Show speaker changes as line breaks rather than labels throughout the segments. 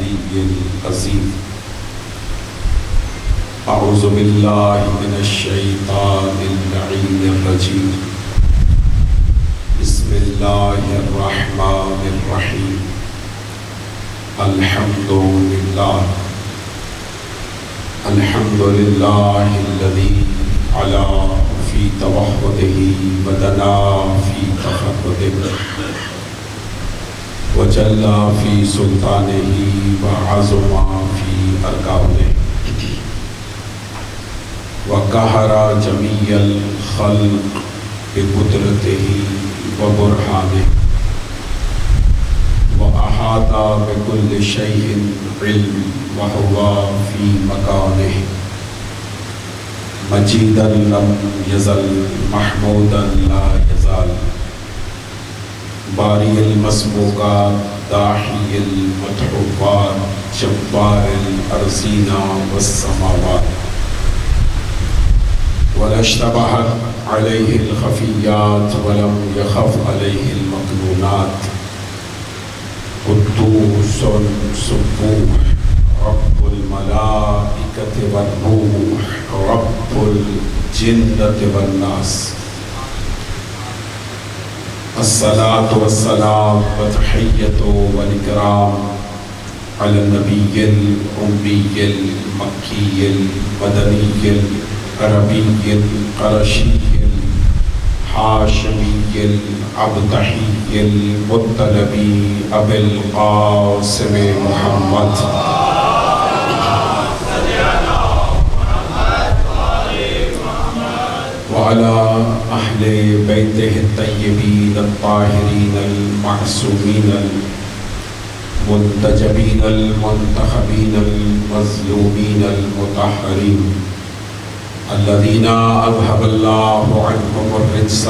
العلی العظیم اعوذ باللہ من الشیطان اللعین الرجیم بسم اللہ الرحمن الرحیم الحمد للہ الذی علا فی توحدہ ودنا فی تفردہ وجل فی سلطانہ وعظم فی ارکانہ وقہر جمیع الخلق بقدرتہ وبرہانہ وأحاط بكل شيء علم وهو في مكانه مجيدا لم يزل محمودا لا يزال باري المسبوقات داحي المتحفات جبار الأرضين والسماوات ولا اشتبهت عليه الخفيات ولم يخف عليه المكنونات قدوس سبوح رب الملائكة والروح رب الجنة والناس الصلاة والسلام والتحية والإكرام على النبي الأمي المكي المدني العربي القرشي الحاشمي العبدحي المطلبي أبي القاسم محمد وعلى أهل بيته الطيبين الطاهرين المعصومين المنتجبين المنتخبين المظلومين المطهرين الذين أذهب الله عنهم الرجس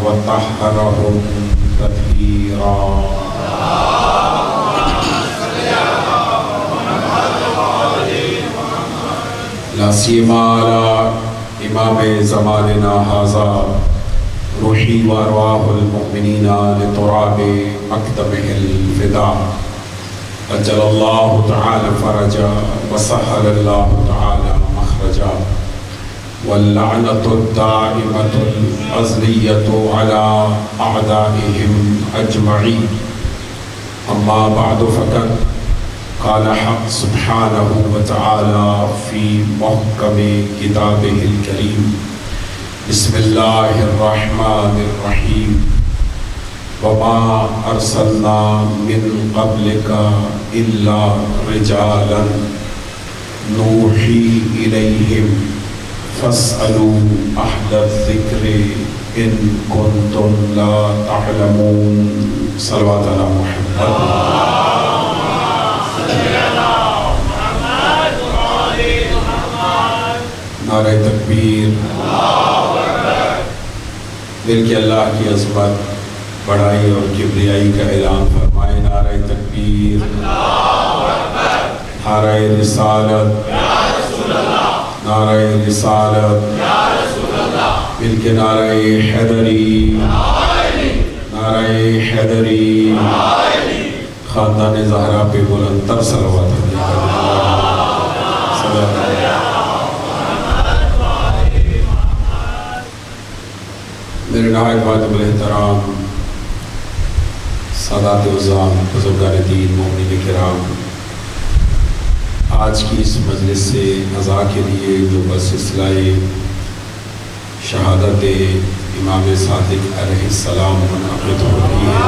وطهرهم تطهيرا لا سيما على إمام زماننا هذا روحي وأرواح المؤمنين لتراب مكتبه الفداء أجل الله تعالى فرجا وسهل الله تعالى مخرجا واللعنة الدائمة الأزلية على أعدائهم أجمعين أما بعد فقد قال حق سبحانه وتعالى في محكم كتابه الكريم بسم الله الرحمن الرحيم وما أرسلنا من قبلك إلا رجالا نوحي إليهم فاسألوا أهل الذكر إن كنتم لا تعلمون صلوات على محمد نعرہ تکبیر دل کے اللہ کی عظمت بڑائی اور کبریائی کا اعلان فرمائے نعرہ تکبیر نعرہ رسالت نعرہ رسالت مل کے نعرہ حیدری نعرہ حیدری خاندان زہرا پہ بلند تر صلوات میرے نہایت واجب الاحترام سادات عظام بزرگان دین مومنین کرام، آج کی اس مجلس سے عزا کے لیے جو بسلسلہ شہادت امام صادق علیہ السلام منعقد ہو رہی ہے،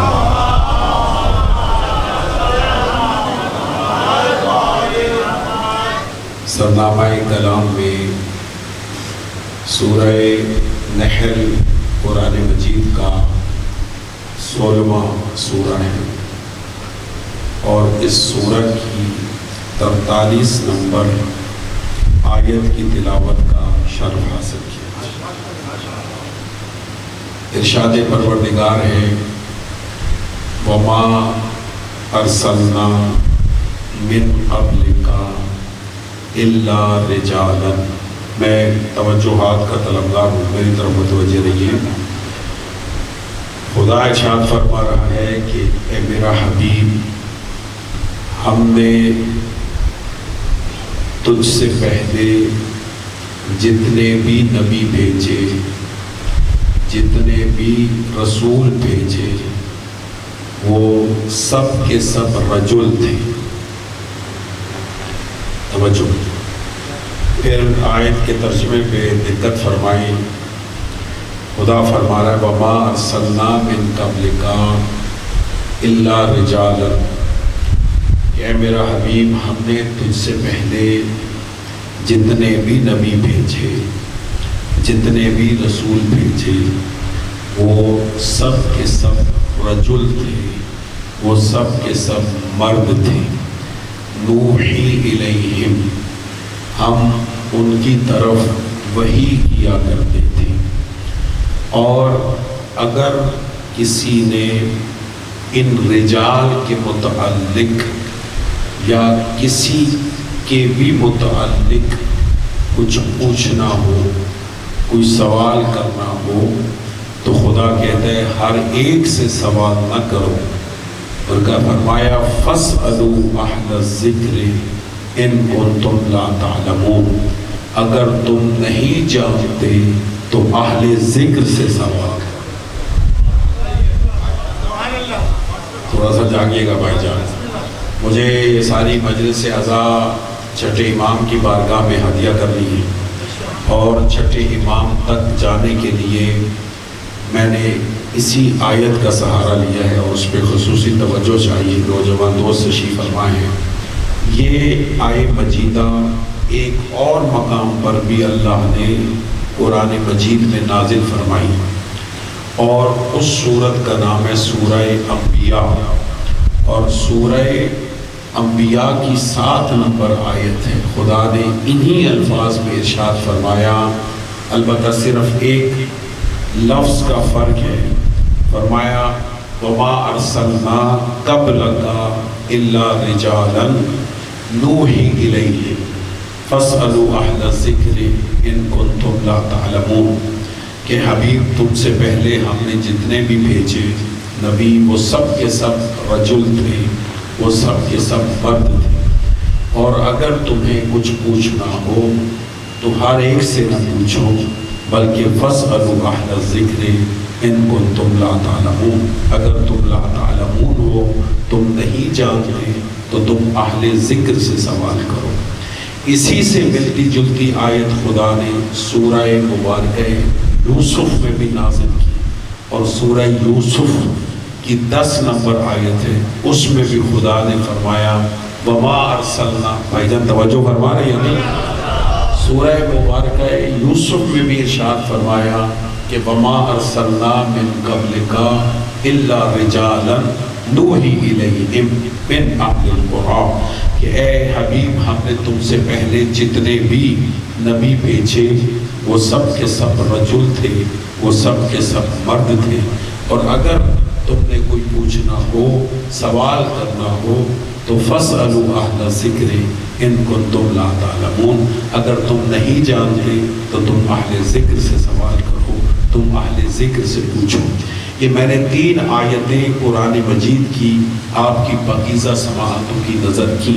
سرنامہ کلام میں سورہ نحل قرآن مجید کا 16واں سورہ ہے اور اس سورہ کی 43 نمبر آیت کی تلاوت کا شرف حاصل کیا۔ ارشاد پروردگار ہے وَمَا أَرْسَلْنَا مِن قَبْلِكَ إِلَّا رِجَالًا۔ میں توجہات کا طلبگار ہوں، میری طرف متوجہ رہیے۔ خدا ارشاد فرما رہا ہے کہ اے میرا حبیب، ہم نے تجھ سے پہلے جتنے بھی نبی بھیجے، جتنے بھی رسول بھیجے، وہ سب کے سب رجل تھے۔ توجہ، پھر آیت کے ترجمے پہ دقت فرمائی۔ خدا فرما رہا ہے وَمَا أَرْسَلْنَا مِن قَبْلِكَ إِلَّا رِجَالًا، کہ اے میرا حبیب ہم نے تجھ سے پہلے جتنے بھی نبی بھیجے، جتنے بھی رسول بھیجے، وہ سب کے سب رجل تھے، وہ سب کے سب مرد تھے۔ نوحی الیہم، ہم ان کی طرف وحی کیا کرتے تھے۔ اور اگر کسی نے ان رجال کے متعلق یا کسی کے بھی متعلق کچھ پوچھنا ہو، کوئی سوال کرنا ہو، تو خدا کہتا ہے ہر ایک سے سوال نہ کرو، بلکہ فرمایا فَاسْأَلُوا أَهْلَ الذِّكْرِ إِن كُنتُمْ لَا تَعْلَمُونَ، اگر تم نہیں جانتے تو اہل ذکر سے سوال کرو۔ تھوڑا سا جاگیے گا بھائی جان۔ مجھے یہ ساری مجلس اعضاء چھٹے امام کی بارگاہ میں ہدیہ کرنی ہے، اور چھٹے امام تک جانے کے لیے میں نے اسی آیت کا سہارا لیا ہے، اور اس پہ خصوصی توجہ چاہیے۔ نوجوان دوست تشریف فرما ہیں۔ یہ آیت مجیدہ ایک اور مقام پر بھی اللہ نے قرآن مجید میں نازل فرمائی، اور اس سورت کا نام ہے سورہ انبیاء، اور سورہ انبیاء کی 7 نمبر آیت ہے۔ خدا نے انہی الفاظ میں ارشاد فرمایا، البتہ صرف ایک لفظ کا فرق ہے، فرمایا وَمَا أَرْسَلْنَا قَبْلَكَ إِلَّا رِجَالًا نُوحِي إِلَيْهِمْ فَاسْأَلُوا أَهْلَ الذِّكْرِ إِن كُنتُمْ لَا تَعْلَمُونَ، کہ حبیب تم سے پہلے ہم نے جتنے بھی بھیجے نبی، وہ سب کے سب رجل تھے، وہ سب کے سب مرد تھے، اور اگر تمہیں کچھ پوچھنا ہو تو ہر ایک سے نہ پوچھو، بلکہ فَاسْأَلُوا أَهْلَ الذِّكْرِ إِن كُنتُمْ لَا تَعْلَمُونَ، اگر تم لا تعلمون ہو، تم نہیں جانتے، تو تم اہل ذکر سے سوال کرو۔ اسی سے ملتی جلتی آیت خدا نے سورہ مبارکہ یوسف میں بھی نازل کی، اور سورہ یوسف کی 10 نمبر آیت ہے، اس میں بھی خدا نے فرمایا وَمَا أَرْسَلْنَا، بھائی جان توجہ فرما رہے ہیں نہیں؟ سورہ مبارکہ یوسف میں بھی ارشاد فرمایا کہ وَمَا أَرْسَلْنَا مِن قَبْلِكَ إِلَّا رِجَالًا نُوحِي إِلَيْهِمْ مِنْ أَهْلِ الْقُرَىٰ، کہ اے حبیب ہم نے تم سے پہلے جتنے بھی نبی بھیجے وہ سب کے سب رجل تھے، وہ سب کے سب مرد تھے، اور اگر تم نے کوئی پوچھنا ہو، سوال کرنا ہو، تو فَاسْأَلُوا أَهْلَ الذِّكْرِ إِن كُنتُمْ لَا تَعْلَمُونَ، اگر تم نہیں جانتے تو تم اہل ذکر سے سوال کرو، تم اہل ذکر سے پوچھو۔ یہ میں نے 3 آیتیں قرآن مجید کی آپ کی پاکیزہ سماعتوں کی نظر کی،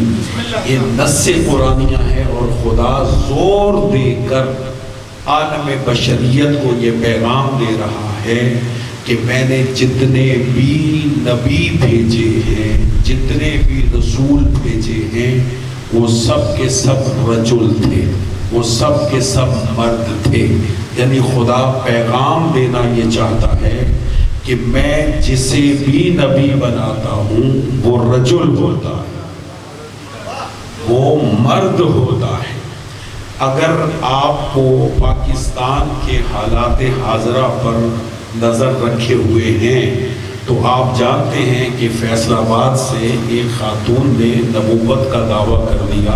یہ نص قرآنیہ ہے، اور خدا زور دے کر عالم بشریت کو یہ پیغام دے رہا ہے کہ میں نے جتنے بھی نبی بھیجے ہیں، جتنے بھی رسول بھیجے ہیں، وہ سب کے سب رجل تھے، وہ سب کے سب مرد تھے۔ یعنی خدا پیغام دینا یہ چاہتا ہے کہ میں جسے بھی نبی بناتا ہوں وہ رجل ہوتا ہے، وہ مرد ہوتا ہے۔ اگر آپ کو پاکستان کے حالات حاضرہ پر نظر رکھے ہوئے ہیں تو آپ جانتے ہیں کہ فیصل آباد سے ایک خاتون نے نبوت کا دعویٰ کر دیا،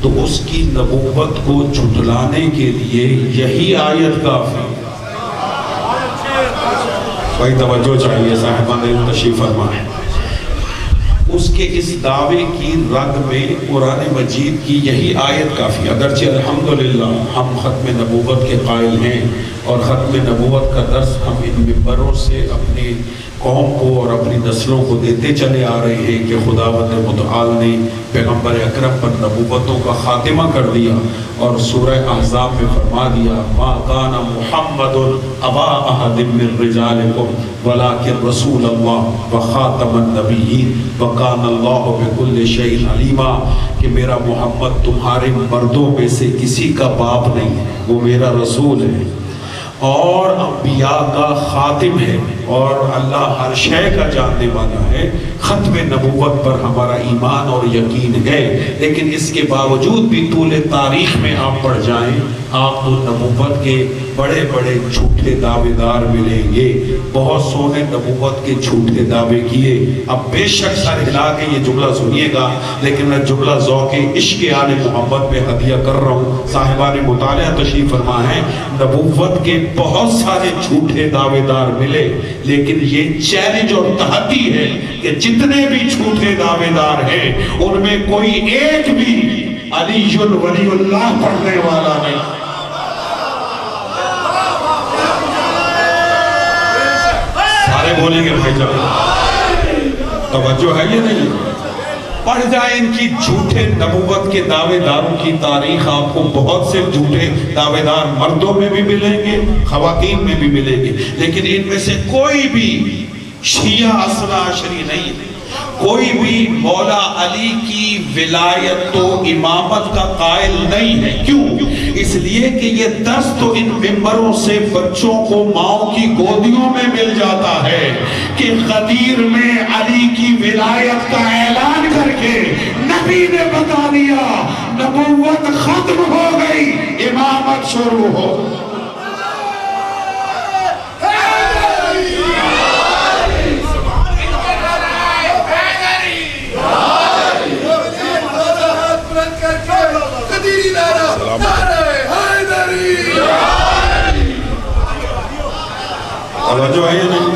تو اس کی نبوت کو جھٹلانے کے لیے یہی آیت کافی ہے۔ بھائی توجہ چاہیے، صاحبان تشریف فرما ہے۔ اس کے اس دعوے کی رگ میں قرآن مجید کی یہی آیت کافی، اگرچہ الحمدللہ ہم ختم نبوت کے قائل ہیں، اور ختم نبوت کا درس ہم ان منبروں سے اپنی قوم کو اور اپنی نسلوں کو دیتے چلے آ رہے ہیں کہ خداوند متعال نے پیغمبر اکرم پر نبوتوں کا خاتمہ کر دیا، اور سورہ احزاب میں فرما دیا ما کان محمد ابا احد من رجالکم ولکن رسول اللہ وخاتم النبیین وکان اللہ بکل شیء علیما، کہ میرا محمد تمہارے مردوں میں سے کسی کا باپ نہیں ہے، وہ میرا رسول ہے اور انبیاء کا خاتم ہے، اور اللہ ہر شے کا جاننے والا ہے۔ ختم نبوت پر ہمارا ایمان اور یقین ہے، لیکن اس کے باوجود بھی طول تاریخ میں آپ پڑھ جائیں، آپ کو نبوت کے بڑے بڑے جھوٹے دعوے دار ملیں گے۔ بہت سو نے نبوت کے جھوٹے دعوے کیے۔ اب بے شک سر ہلا کے یہ جملہ سنیے گا، لیکن میں جملہ ذوق عشق آل محمد میں ہدیہ کر رہا ہوں۔ صاحبان مطالعہ تشریف فرما ہے، نبوت کے بہت سارے جھوٹے دعوے دار ملے، لیکن یہ چیلنج اور تحدی ہے کہ جتنے بھی جھوٹے دعوے دار ہیں ان میں کوئی ایک بھی علی ولی اللہ پڑھنے والا نہیں۔ سارے بولیں گے بھائی جان، توجہ ہے یہ نہیں؟ پڑھ جائیں ان کی جھوٹے نبوت کے دعوے داروں کی تاریخ، آپ کو بہت سے جھوٹے دعوے دار مردوں میں بھی ملیں گے، خواتین میں بھی ملیں گے، لیکن ان میں سے کوئی بھی شیعہ اثنا عشری نہیں ہے، کوئی بھی مولا علی کی ولایت و امامت کا قائل نہیں ہے۔ کیوں؟ اس لیے کہ یہ درس تو ان ممبروں سے بچوں کو ماؤں کی گودیوں میں مل جاتا ہے کہ غدیر میں علی کی ولایت کا اعلان کر کے نبی نے بتا دیا نبوت ختم ہو گئی، امامت شروع ہو۔ توجہ ہے یا نہیں؟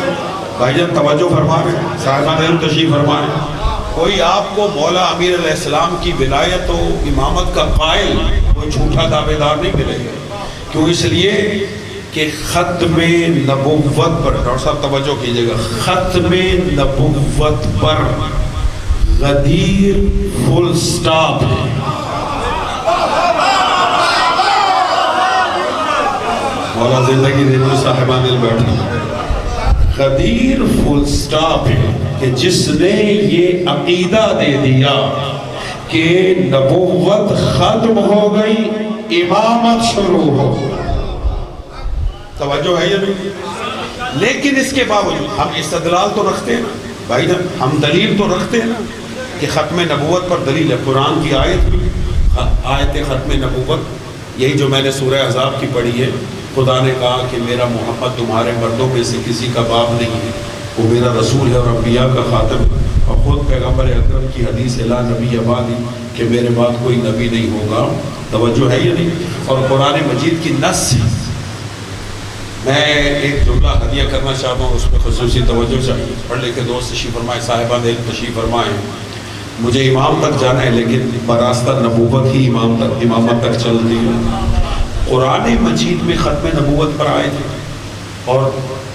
بھائی جان توجہ فرما رہے ہیں، صاحبان علم تشریف فرما رہے ہیں۔ کوئی آپ کو مولا امیر علیہ السلام کی ولایت و امامت کا قائل کوئی جھوٹا دعوے دار نہیں ملے گا۔ کیوں؟ اس لیے کہ ختم نبوت پر، ڈاکٹر صاحب توجہ کیجئے گا، ختم نبوت پر غدیر فل سٹاپ ہے۔ مولا زندگی دینے صاحبان دل بیٹھا، غدیر فل سٹاپ ہے کہ جس نے یہ عقیدہ دے دیا کہ نبوت ختم ہو گئی، امامت شروع ہو۔ توجہ ہے یا نہیں؟ لیکن اس کے باوجود ہم استدلال تو رکھتے ہیں نا بھائی جان، ہم دلیل تو رکھتے ہیں نا کہ ختم نبوت پر دلیل ہے۔ قرآن کی آیت بھی، آیت ختم نبوت، یہی جو میں نے سورہ احزاب کی پڑھی ہے، خدا نے کہا کہ میرا محمد تمہارے مردوں میں سے کسی کا باپ نہیں ہے، وہ میرا رسول ہے اور انبیاء کا خاتم ہے، اور خود پیغمبر اکرم کی حدیث لا نبی بعدی کہ میرے بعد کوئی نبی نہیں ہوگا۔ توجہ ہے یا نہیں؟ اور قرآن مجید کی نص، میں ایک جملہ ہدیہ کرنا چاہتا ہوں، اس میں خصوصی توجہ چاہیے۔ پڑھ لے کے دوست تشریف فرمائے، صاحبان علم تشریف فرمائے۔ مجھے امام تک جانا ہے، لیکن براستہ نبوت ہی امامت تک چلتی ہے۔ قرآن مجید میں ختم نبوت پر آئے تھے، اور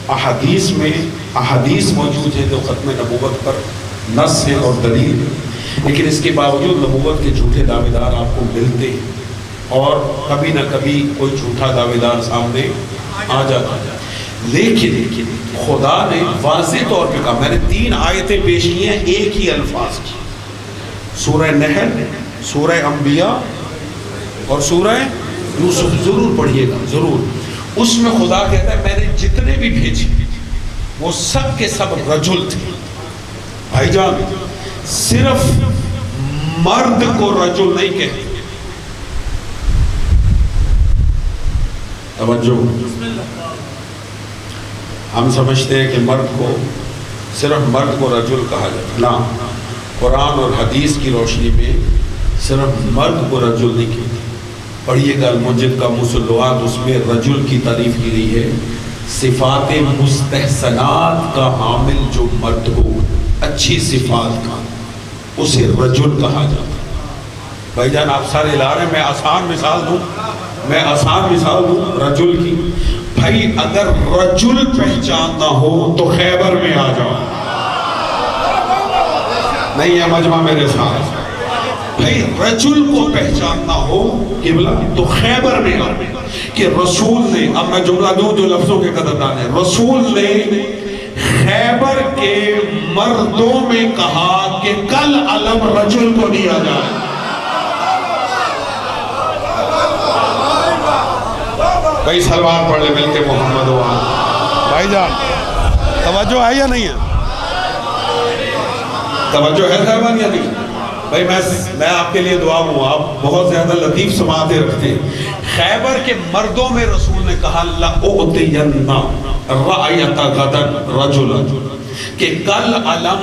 احادیث موجود ہیں جو ختم نبوت پر نص ہے اور دلیل ہے، لیکن اس کے باوجود نبوت کے جھوٹے دعوے دار آپ کو ملتے ہیں، اور کبھی نہ کبھی کوئی جھوٹا دعوے دار سامنے آ جاتا ہے۔ لیکن خدا نے واضح طور پہ کہا، میں نے 3 آیتیں پیش کی ہیں ایک ہی الفاظ کی، سورہ نحل، سورہ انبیاء اور سورہ یوسف، ضرور پڑھیے گا ضرور۔ اس میں خدا کہتا ہے میں نے جتنے بھی بھیجے وہ سب کے سب رجل تھے۔ بھائی جان صرف مرد کو رجل نہیں کہتے، توجہ، ہم سمجھتے ہیں کہ مرد کو، صرف مرد کو رجل کہا جاتا ہے، نہ، قرآن اور حدیث کی روشنی میں صرف مرد کو رجل نہیں کہتے۔ پڑھیے گا المنجد کا مسلوات، اس میں رجل کی تعریف کی گئی ہے، صفات مستحسنات کا حامل جو مرد ہو، اچھی صفات کا، اسے رجل کہا جاتا ہے۔ بھائی جان آپ سارے لا رہے ہیں، میں آسان مثال دوں رجل کی۔ بھائی اگر رجل پہچاننا ہو تو خیبر میں آ جاؤ. نہیں ہے مجمع میرے ساتھ. بھائی رجل کو پہچاننا ہو قبلہ تو خیبر میں آ. کہ رسول نے، اب میں جملہ دوں جو لفظوں کے قدردان ہے، رسول نے خیبر کے مردوں میں کہا کہ کل علم رجل کو دیا جائے. بھائی سلوات پڑھ لے مل کے محمد و آل.
بھائی جان توجہ ہے یا نہیں ہے؟
توجہ ہے صاحبان یا نہیں؟ بھائی میں آپ کے لیے دعا ہوں، آپ بہت زیادہ لطیف سماعتیں رکھتے ہیں. خیبر کے مردوں میں رسول نے کہا لَأُعْتِيَنَّ رَأَيَتَ غَدًا رَجُلًا، کہ کل علم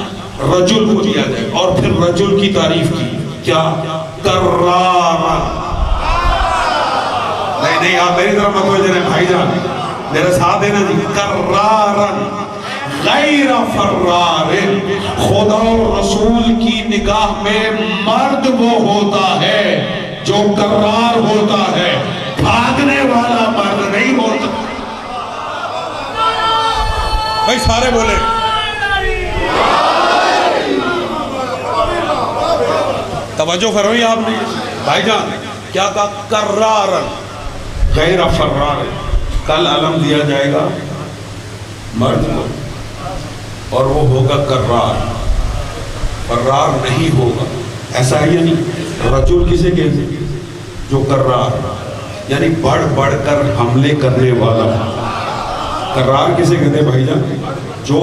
رجل کو دیا جائے. اور پھر رجل کی تعریف کی کیا؟ کرارا. نہیں آپ میری طرف متوجہ رہے بھائی جان، میرے ساتھ دینا جی. کرارن غیر فرار. خدا و رسول کی نگاہ میں مرد وہ ہوتا ہے جو کرار ہوتا ہے، بھاگنے والا مرد نہیں ہوتا.
بھائی سارے بولے. توجہ فرمائی آپ نے.
بھائی جان کیا کہا؟ کرارن غیر فرار. کل علم دیا جائے گا مرد کو اور وہ ہوگا کرار، فرار نہیں ہوگا. ایسا ہے یا نہیں؟ رجل کسے کہتے ہیں؟ جو کرار یعنی بڑھ بڑھ کر حملے کرنے والا. کرار کسے کہتے ہیں بھائی جان؟ جو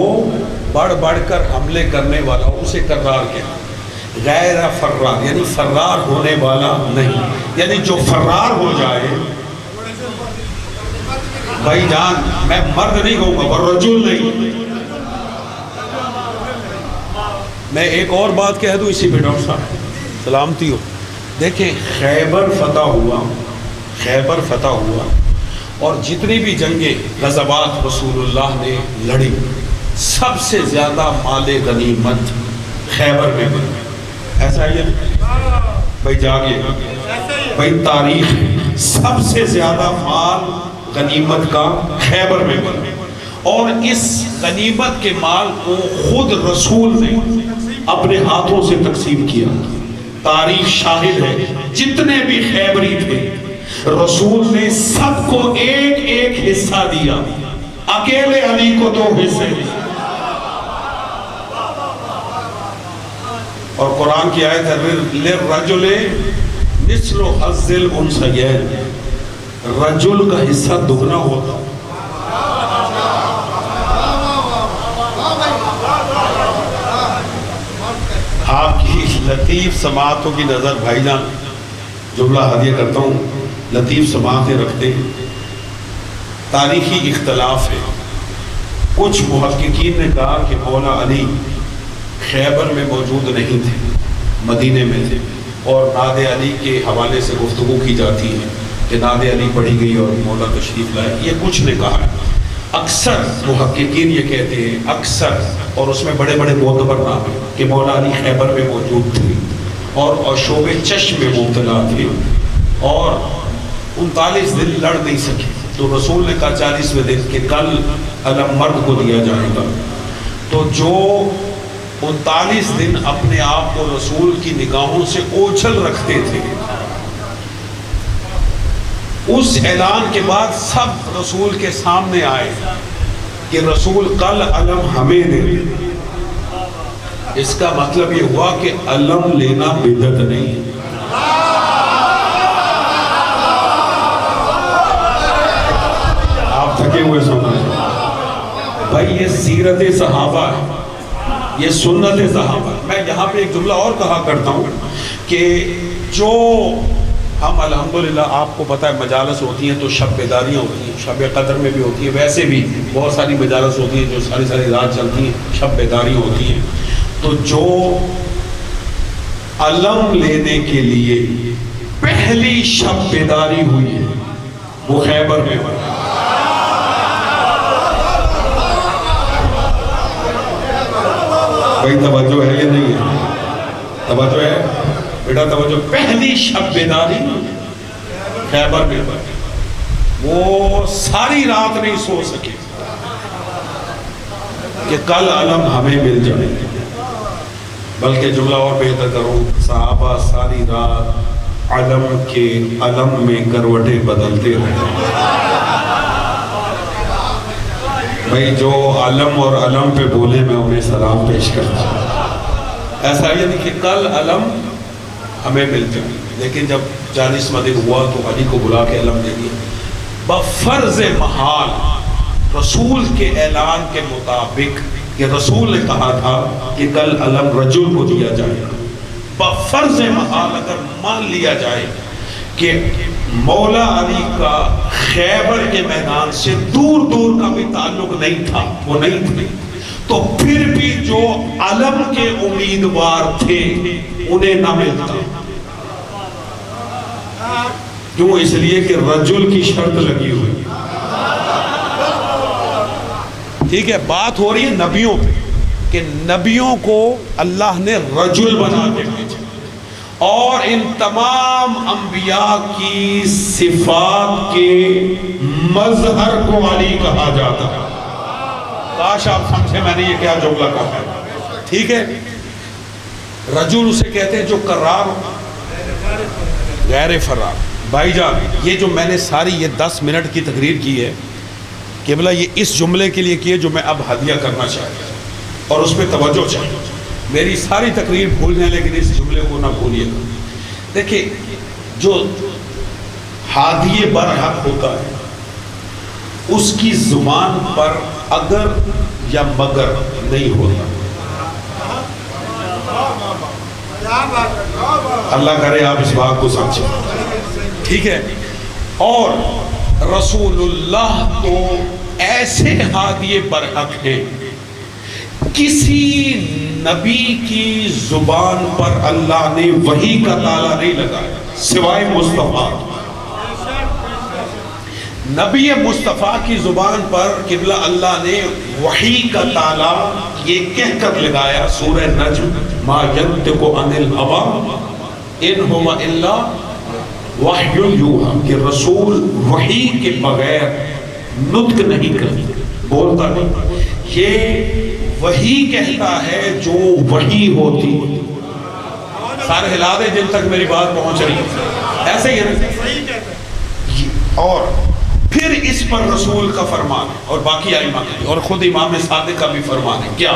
بڑھ بڑھ کر حملے کرنے والا اسے کرار کہتے ہیں. غیر فرار یعنی فرار ہونے والا نہیں، یعنی جو فرار ہو جائے. بھائی جان میں مرد نہیں کہوں گا اور رجل نہیں.
میں ایک اور بات کہہ دوں اسی پہ ڈاکٹر صاحب سلامتی ہو.
دیکھیں خیبر فتح ہوا اور جتنی بھی جنگیں غزوات رسول اللہ نے لڑی سب سے زیادہ مال غنیمت خیبر میں بنی. ایسا ہے بھائی جاگے بھائی تاریخ سب سے زیادہ مال غنیمت کا خیبر میں بنا. اور اس غنیمت کے مال کو خود رسول نے اپنے ہاتھوں سے تقسیم کیا. تاریخ شاہد ہے جتنے بھی خیبری تھے رسول نے سب کو ایک ایک حصہ دیا، اکیلے علی کو 2 حصے دیے. اور قرآن کی آیت ہے لِلرَّجُلِ مِثْلُ حَظِّ الْأُنْثَيَيْنِ. رجل کا حصہ دگنا ہوتا. آپ کی لطیف سماعتوں کی نظر بھائی جان جملہ ہدیہ کرتا ہوں، لطیف سماعتیں رکھتے ہیں. تاریخی اختلاف ہے. کچھ محققین نے کہا کہ مولا علی خیبر میں موجود نہیں تھے، مدینے میں تھے. اور نعت علی کے حوالے سے گفتگو کی جاتی ہے کہ نعت علی پڑھی گئی اور مولا تشریف لائے. یہ کچھ نے کہا ہے. اکثر محققین یہ کہتے ہیں، اکثر، اور اس میں بڑے بڑے معتبر نام ہیں کہ مولا علی خیبر میں موجود تھے اور شوب چشم میں مبتلا تھے اور 39 دن لڑ نہیں سکے. تو رسول نے کہا 40ویں دن کہ کل علم مرد کو دیا جائے گا. تو جو 39 دن اپنے آپ کو رسول کی نگاہوں سے اوجھل رکھتے تھے، اس اعلان کے بعد سب رسول کے سامنے آئے کہ رسول کل علم ہمیں دے. اس کا مطلب یہ ہوا کہ علم لینا بدعت نہیں. آپ تھکے ہوئے سمجھ بھائی یہ سیرت صحابہ ہے، یہ سنت صحابہ. میں یہاں پہ ایک جملہ اور کہا کرتا ہوں کہ جو ہم الحمدللہ آپ کو پتہ ہے مجالس ہوتی ہیں تو شب بیداریاں ہوتی ہیں، شب قدر میں بھی ہوتی ہیں، ویسے بھی بہت ساری مجالس ہوتی ہیں جو ساری رات چلتی ہیں، شب بیداری ہوتی ہیں. تو جو علم لینے کے لیے پہلی شب بیداری ہوئی ہے وہ خیبر میں ہوئی. بھائی توجہ ہے یا نہیں ہے؟ توجہ ہے بیٹا، توجہ. پہلی شب بیداری خیبر میں ہوئی.
وہ ساری رات نہیں سو سکے کہ کل علم ہمیں مل جائے، بلکہ جملہ اور بہتر کروں، صحابہ ساری رات علم کے علم میں کروٹیں بدلتے رہے۔ بھائی جو علم اور علم پہ بولے میں انہیں سلام پیش کرتا ہوں۔ ایسا یہ نہیں کہ کل علم ہمیں مل جائے، لیکن جب 40واں دن ہوا تو علی کو بلا کے علم دے دیا۔ بفرض محال رسول کے اعلان کے مطابق کہ رسول نے کہا تھا کہ کل علم رجل کو دیا جائے، بفرض محال اگر مان لیا جائے کہ مولا علی کا خیبر کے میدان سے دور دور کا بھی تعلق نہیں تھا، وہ نہیں تھے، تو پھر بھی جو علم کے امیدوار تھے انہیں نہ ملتا۔ کیوں؟ اس لیے کہ رجل کی شرط لگی ہوئی۔ ٹھیک ہے، بات ہو رہی ہے نبیوں پہ کہ نبیوں کو اللہ نے رجل بنا کے بھیجا، اور ان تمام انبیاء کی صفات کے مظہر کو علی کہا جاتا ہے۔ کاش آپ سمجھے میں نے یہ کیا جملہ کہا ہے۔ ٹھیک ہے، رجل اسے کہتے ہیں جو قرار ہو، غیر فرار۔ بھائی جان، یہ جو میں نے ساری یہ 10 منٹ کی تقریر کی ہے، قبلہ یہ اس جملے کے لیے کی ہے جو میں اب ہدیہ کرنا چاہتا ہوں، اور اس پہ توجہ چاہیے۔ میری ساری تقریر بھول جائیں لیکن اس جملے کو نہ بھولیے گا۔ دیکھیں، جو ہادی برحق ہوتا ہے اس کی زبان پر اگر یا مگر نہیں ہوتا۔ اللہ کرے آپ اس بات کو سمجھیں، ٹھیک ہے۔ اور رسول اللہ تو ایسے ہادی برحق ہے، کسی نبی کی زبان پر اللہ نے وحی کا تالا نہیں لگایا سوائے مصطفیٰ۔ نبی مصطفیٰ کی زبان پر قبلہ اللہ نے وحی کا تالا یہ کہہ کر لگایا سورہ نجم، ما ینطق عن الہوی ان هو الا وحی یوحی، کہ رسول وحی کے بغیر نطق نہیں کرتا، بولتا نہیں۔ یہ وحی کہتا ہے جو وحی ہوتی۔ سارے ہلا دے جن تک میری بات پہنچ رہی ہے، ایسے ہی ہے۔ اور پھر اس پر رسول کا فرمان ہے اور باقی ائمہ کا، اور خود امام صادق کا بھی فرمان ہے، کیا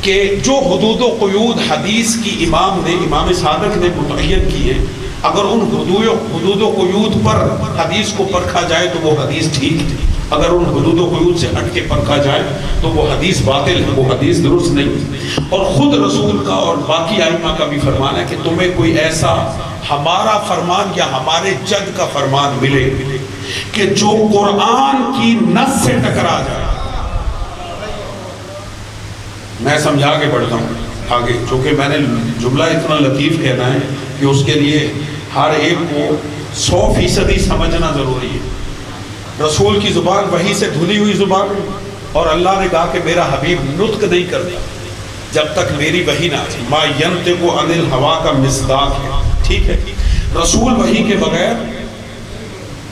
کہ جو حدود و قیود حدیث کی امام صادق نے متعین کی ہے، اگر ان حدود و قیود پر حدیث کو پرکھا جائے تو وہ حدیث ٹھیک ہے، اگر ان حدود و قیود سے ہٹ کے پرکھا جائے تو وہ حدیث باطل ہے، وہ حدیث درست نہیں۔ اور خود رسول کا اور باقی ائمہ کا بھی فرمان ہے کہ تمہیں کوئی ایسا ہمارا فرمان یا ہمارے جد کا فرمان ملے کہ جو قرآن کی نص سے ٹکرا جائے۔ میں سمجھا کے پڑھتا ہوں آگے، چونکہ میں نے جملہ اتنا لطیف کہنا ہے کہ اس کے لیے ہر ایک کو 100% سمجھنا ضروری ہے۔ رسول کی زبان وحی سے دھلی ہوئی زبان ہے، اور اللہ نے کہا کہ میرا حبیب نطق نہیں کرتا جب تک میری وحی نہ آتی۔ ما ینطق عن الہوی کا مصداق ہے، ٹھیک ہے۔ رسول وحی کے بغیر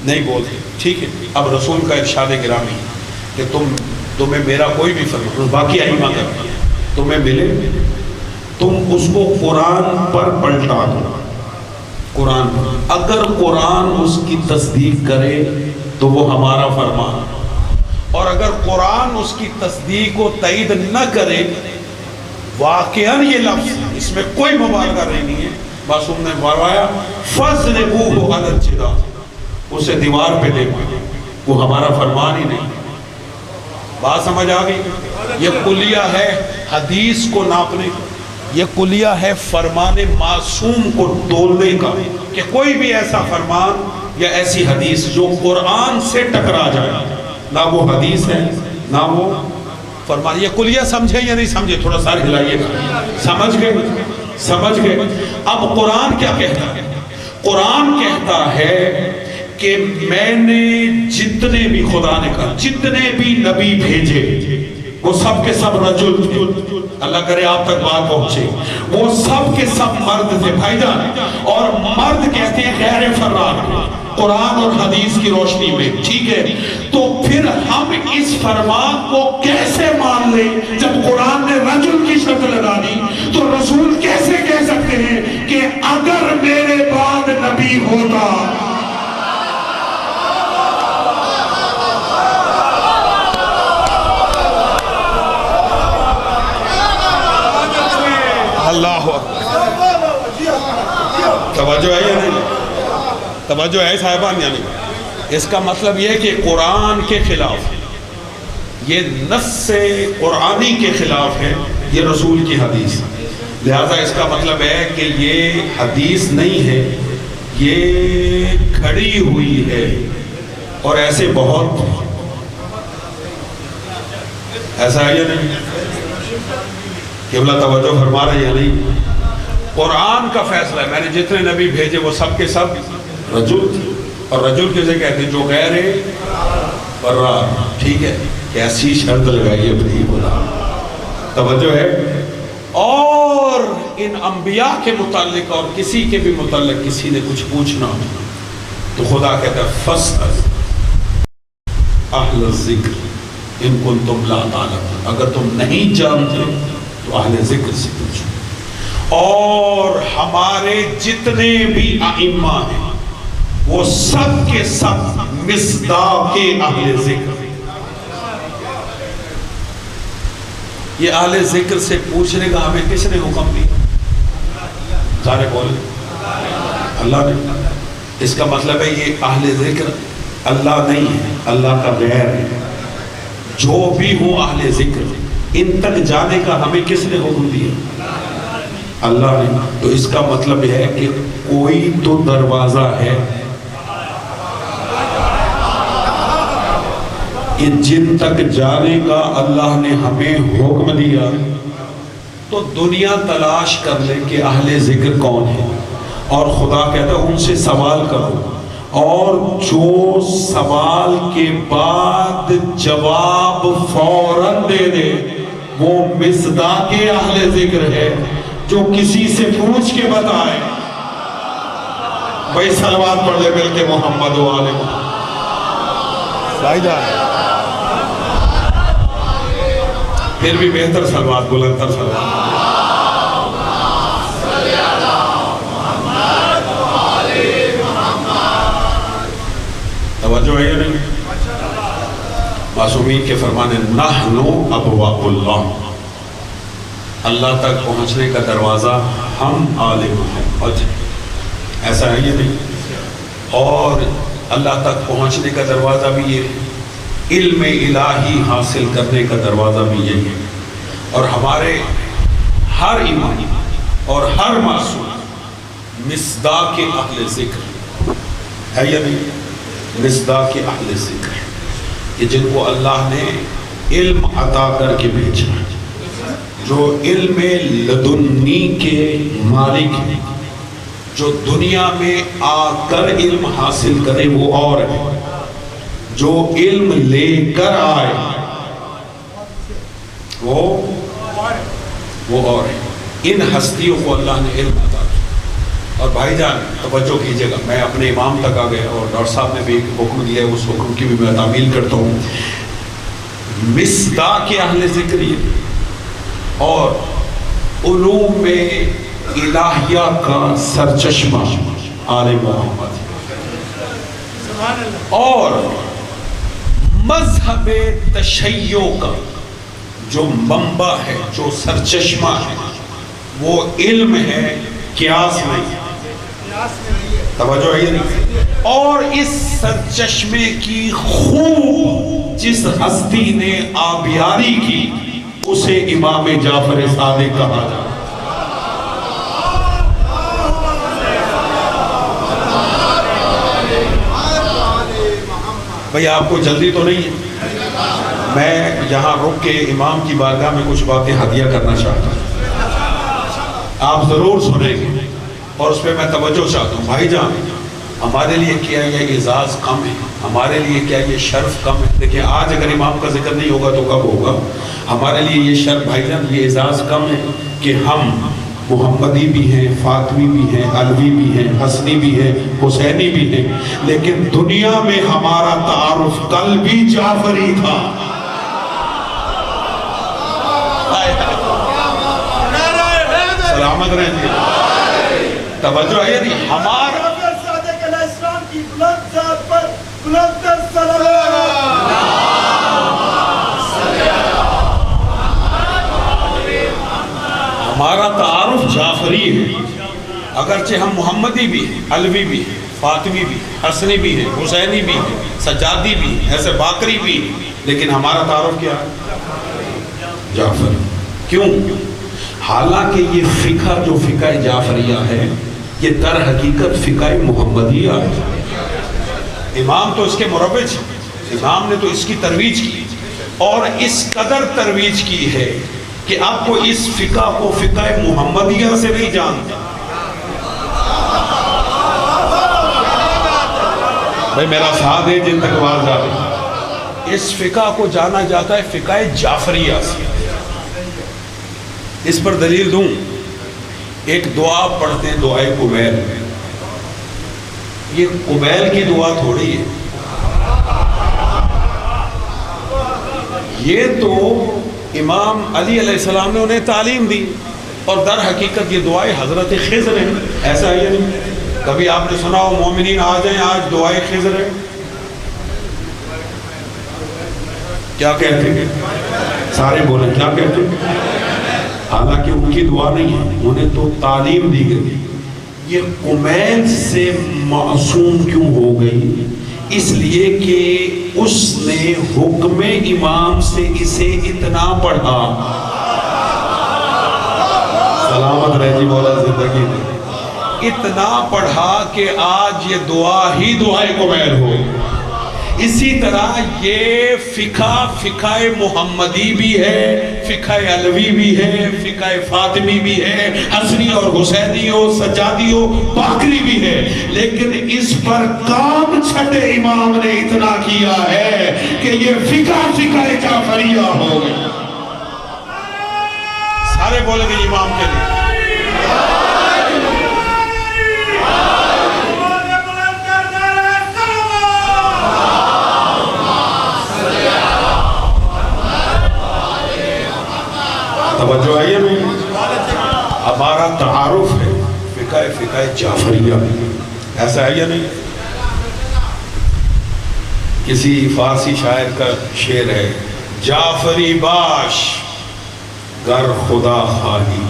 نہیں بولتے، ٹھیک ہے۔ اب رسول کا ارشاد گرامی کہ تمہیں میرا کوئی بھی فرمان، باقی ائمہ کا بھی، تمہیں ملے تم اس کو قرآن پر پلٹا دو، قرآن پر۔ اگر قرآن اس کی تصدیق کرے تو وہ ہمارا فرمان، اور اگر قرآن اس کی تصدیق و تائید نہ کرے، واقعاً یہ لفظ اس میں کوئی مبالغہ نہیں ہے، معصوم نے فرمایا فَاضْرِبُوهُ عَلَى الْجِدَارِ، اسے دیوار پہ دے مارو، وہ ہمارا فرمان ہی نہیں۔ بات سمجھ آ گئی؟ یہ کلیہ ہے حدیث کو ناپنے کا، یہ کلیہ ہے فرمان معصوم کو تولنے کا، کہ کوئی بھی ایسا فرمان یا ایسی حدیث جو قرآن سے ٹکرا جائے، نہ وہ حدیث ہے نہ وہ فرمان۔ یہ کلیہ سمجھے یا نہیں سمجھے؟ تھوڑا سا ہلائیے گا، سمجھ گئے؟ اب قرآن کیا کہتا ہے؟ قرآن کہتا ہے کہ میں نے جتنے بھی، خدا نے کہا جتنے بھی نبی بھیجے وہ سب کے سب رجل تھے، اللہ کرے آپ تک بات پہنچے، وہ سب کے سب مرد تھے بھائی جان، اور مرد کہتے ہیں غیر فرار، قرآن اور حدیث کی روشنی میں، ٹھیک ہے؟ تو پھر ہم اس فرمان کو کیسے مان لیں؟ جب قرآن نے رجل کی شرط لگا دی تو رسول کیسے کہہ سکتے ہیں کہ اگر میرے بعد نبی ہوتا؟ اللہ اکبر، توجہ ہے یا نہیں؟ توجہ ہے صاحبان یا نہیں؟ اس کا مطلب یہ کہ قرآن کے خلاف، یہ نص قرآنی کے خلاف ہے، یہ رسول کی حدیث، لہذا اس کا مطلب ہے کہ یہ حدیث نہیں ہے، یہ کھڑی ہوئی ہے۔ اور ایسے بہت، ایسا ہے یا نہیں؟ قبلہ توجہ فرما رہے یا نہیں؟ قرآن کا فیصلہ ہے، میں نے جتنے نبی بھیجے وہ سب کے سب رجل تھے، اور رجل کسے کہتے ہیں؟ جو غیر برا، ٹھیک ہے؟ کیسی شرط لگائی اپنی خدا، توجہ ہے؟ اور ان انبیاء کے متعلق اور کسی کے بھی متعلق کسی نے کچھ پوچھنا تو خدا کہتا ہے فَاسْأَلْ اہل الذکر ان کنتم لا تعلمون، اگر تم نہیں جانتے تو اہل ذکر سے پوچھو۔ اور ہمارے جتنے بھی ائمہ ہیں وہ سب کے سب مصداق اہل ذکر، یہ اہل ذکر سے پوچھنے کا ہمیں کس نے حکم دیا؟ سارے بولے اللہ نے۔ اس کا مطلب ہے یہ اہل ذکر اللہ نہیں ہے، اللہ کا غیر ہے۔ جو بھی ہو اہل ذکر، ان تک جانے کا ہمیں کس نے حکم دیا؟ اللہ نے۔ تو اس کا مطلب ہے کہ کوئی تو دروازہ ہے کہ جن تک جانے کا اللہ نے ہمیں حکم دیا، تو دنیا تلاش کر لے کہ اہل ذکر کون ہے، اور خدا کہتا ہے ان سے سوال کرو، اور جو سوال کے بعد جواب فوراً دے دے وہ مصداق اہل ذکر ہے۔ جو کسی سے پوچھ کے بتائے، بھائی صلوات پڑھ لے مل کے محمد و آل محمد، بھائی جان پھر بھی بہتر صلوات، بلندتر صلوات۔ توجہ ہے یا نہیں؟ معصومین کے فرمان ہے نحن ابواب اللہ، اللہ تک پہنچنے کا دروازہ ہم آل محمد، ایسا ہے یہ نہیں؟ اور اللہ تک پہنچنے کا دروازہ بھی یہ ہے، علم الہی حاصل کرنے کا دروازہ بھی یہی ہے۔ اور ہمارے ہر امام اور ہر معصوم مصداق اہل ذکر ہے یا نہیں؟ مصداق اہل ذکر ہے، کہ جن کو اللہ نے علم عطا کر کے بھیجا، جو علم لدنی کے مالک ہیں، جو دنیا میں آ کر علم حاصل کرے وہ اور ہے، جو علم لے کر آئے وہ اور ہے۔ ان ہستیوں کو اللہ نے علم عطا کیا۔ اور بھائی جان توجہ کیجئے گا، میں اپنے امام تک آ گیا اور ڈاکٹر صاحب نے بھی ایک حکم دیا ہے، اس حکم کی بھی میں تعمیل کرتا ہوں۔ مصداق اہل ذکر اور علوم میں الہیہ کا سرچشمہ آل محمد، اور مذہب تشیع کا جو منبع ہے، جو سرچشمہ ہے، وہ علم ہے، قیاس نہیں۔ توجہ ہے نہیں؟ اور اس سرچشمے کی خوب جس ہستی نے آبیاری کی، اسے امام جعفر صادق کہا جاتا۔ بھئی آپ کو جلدی تو نہیں ہے؟ میں یہاں رک کے امام کی بارگاہ میں کچھ باتیں ہدیہ کرنا چاہتا ہوں، آپ ضرور سنیں گے، اور اس پہ میں توجہ چاہتا ہوں۔ بھائی جان ہمارے لیے کیا یہ اعزاز کم ہے؟ ہمارے لیے کیا یہ شرف کم ہے؟ دیکھیں آج اگر امام کا ذکر نہیں ہوگا تو کب ہوگا؟ ہمارے لیے یہ شرف بھائی جان، یہ اعزاز کم ہے کہ ہم محمدی بھی ہیں، فاطمی بھی ہیں، علوی بھی ہیں، حسنی بھی ہیں، حسینی بھی ہیں، لیکن دنیا میں ہمارا تعارف کل بھی جعفری تھا۔ سلامت رہیں جی، توجہ ہے نہیں ہمارا
صادق علیہ السلام کی بلند ذات پر بلند
ہمارا تعارف جعفری ہے، اگرچہ ہم محمدی بھی ہیں، علوی بھی ہیں، فاطمی بھی، حسنی بھی ہیں، حسینی بھی ہیں، سجادی بھی ہیں، ایسے باقری بھی ہیں، لیکن ہمارا تعارف کیا ہے؟ جعفری۔ کیوں؟ حالانکہ یہ فقہ جو فقہ جعفریہ ہے یہ در حقیقت فقہ محمدیہ ہے۔ امام تو اس کے مروج ہیں، امام نے تو اس کی ترویج کی، اور اس قدر ترویج کی ہے کہ آپ کو اس فقہ کو فقہ محمدیہ سے نہیں جانتے۔ بھائی میرا ساتھ ہے جن تک آواز آ رہی، اس فقہ کو جانا جاتا ہے فقہ جعفریہ سے۔ اس پر دلیل دوں، ایک دعا پڑھتے ہیں دعائے قبیل، یہ قبیل کی دعا تھوڑی ہے، یہ تو امام علی علیہ السلام نے انہیں تعلیم دی، اور در حقیقت یہ دعائے حضرت خضر ہیں، ایسا ہے یا نہیں؟ کبھی آپ نے سنا ہو مومنین آ جائیں آج دعائے خضر ہے؟ کیا کہتے ہیں؟ سارے بولیں کیا کہتے ہیں؟ حالانکہ ان کی دعا نہیں ہے، انہیں تو تعلیم دی گئی۔ یہ قمیل سے معصوم کیوں ہو گئی؟ اس لیے کہ اس نے حکم امام سے اسے اتنا پڑھا، سلامت رہ جی مولا زندگی میں، اتنا پڑھا کہ آج یہ دعا ہی دعائے قمیل ہو۔ اسی طرح یہ فقہ محمدی بھی ہے، فقہ علوی بھی ہے، فقہ فاطمی بھی ہے، حسنی اور حسینی ہو، سجادی ہو، باقری بھی ہے، لیکن اس پر کام چھٹے امام نے اتنا کیا ہے کہ یہ فقہ جعفریہ ہو گئی۔ سارے بولیں گے امام کے لیے توجہ آئی ہے نہیں؟ ہمارا تعارف ہے فقہ جعفریہ، ایسا ہے یا نہیں؟ کسی فارسی شاعر کا شعر ہے، جعفری باش گر خدا خواہی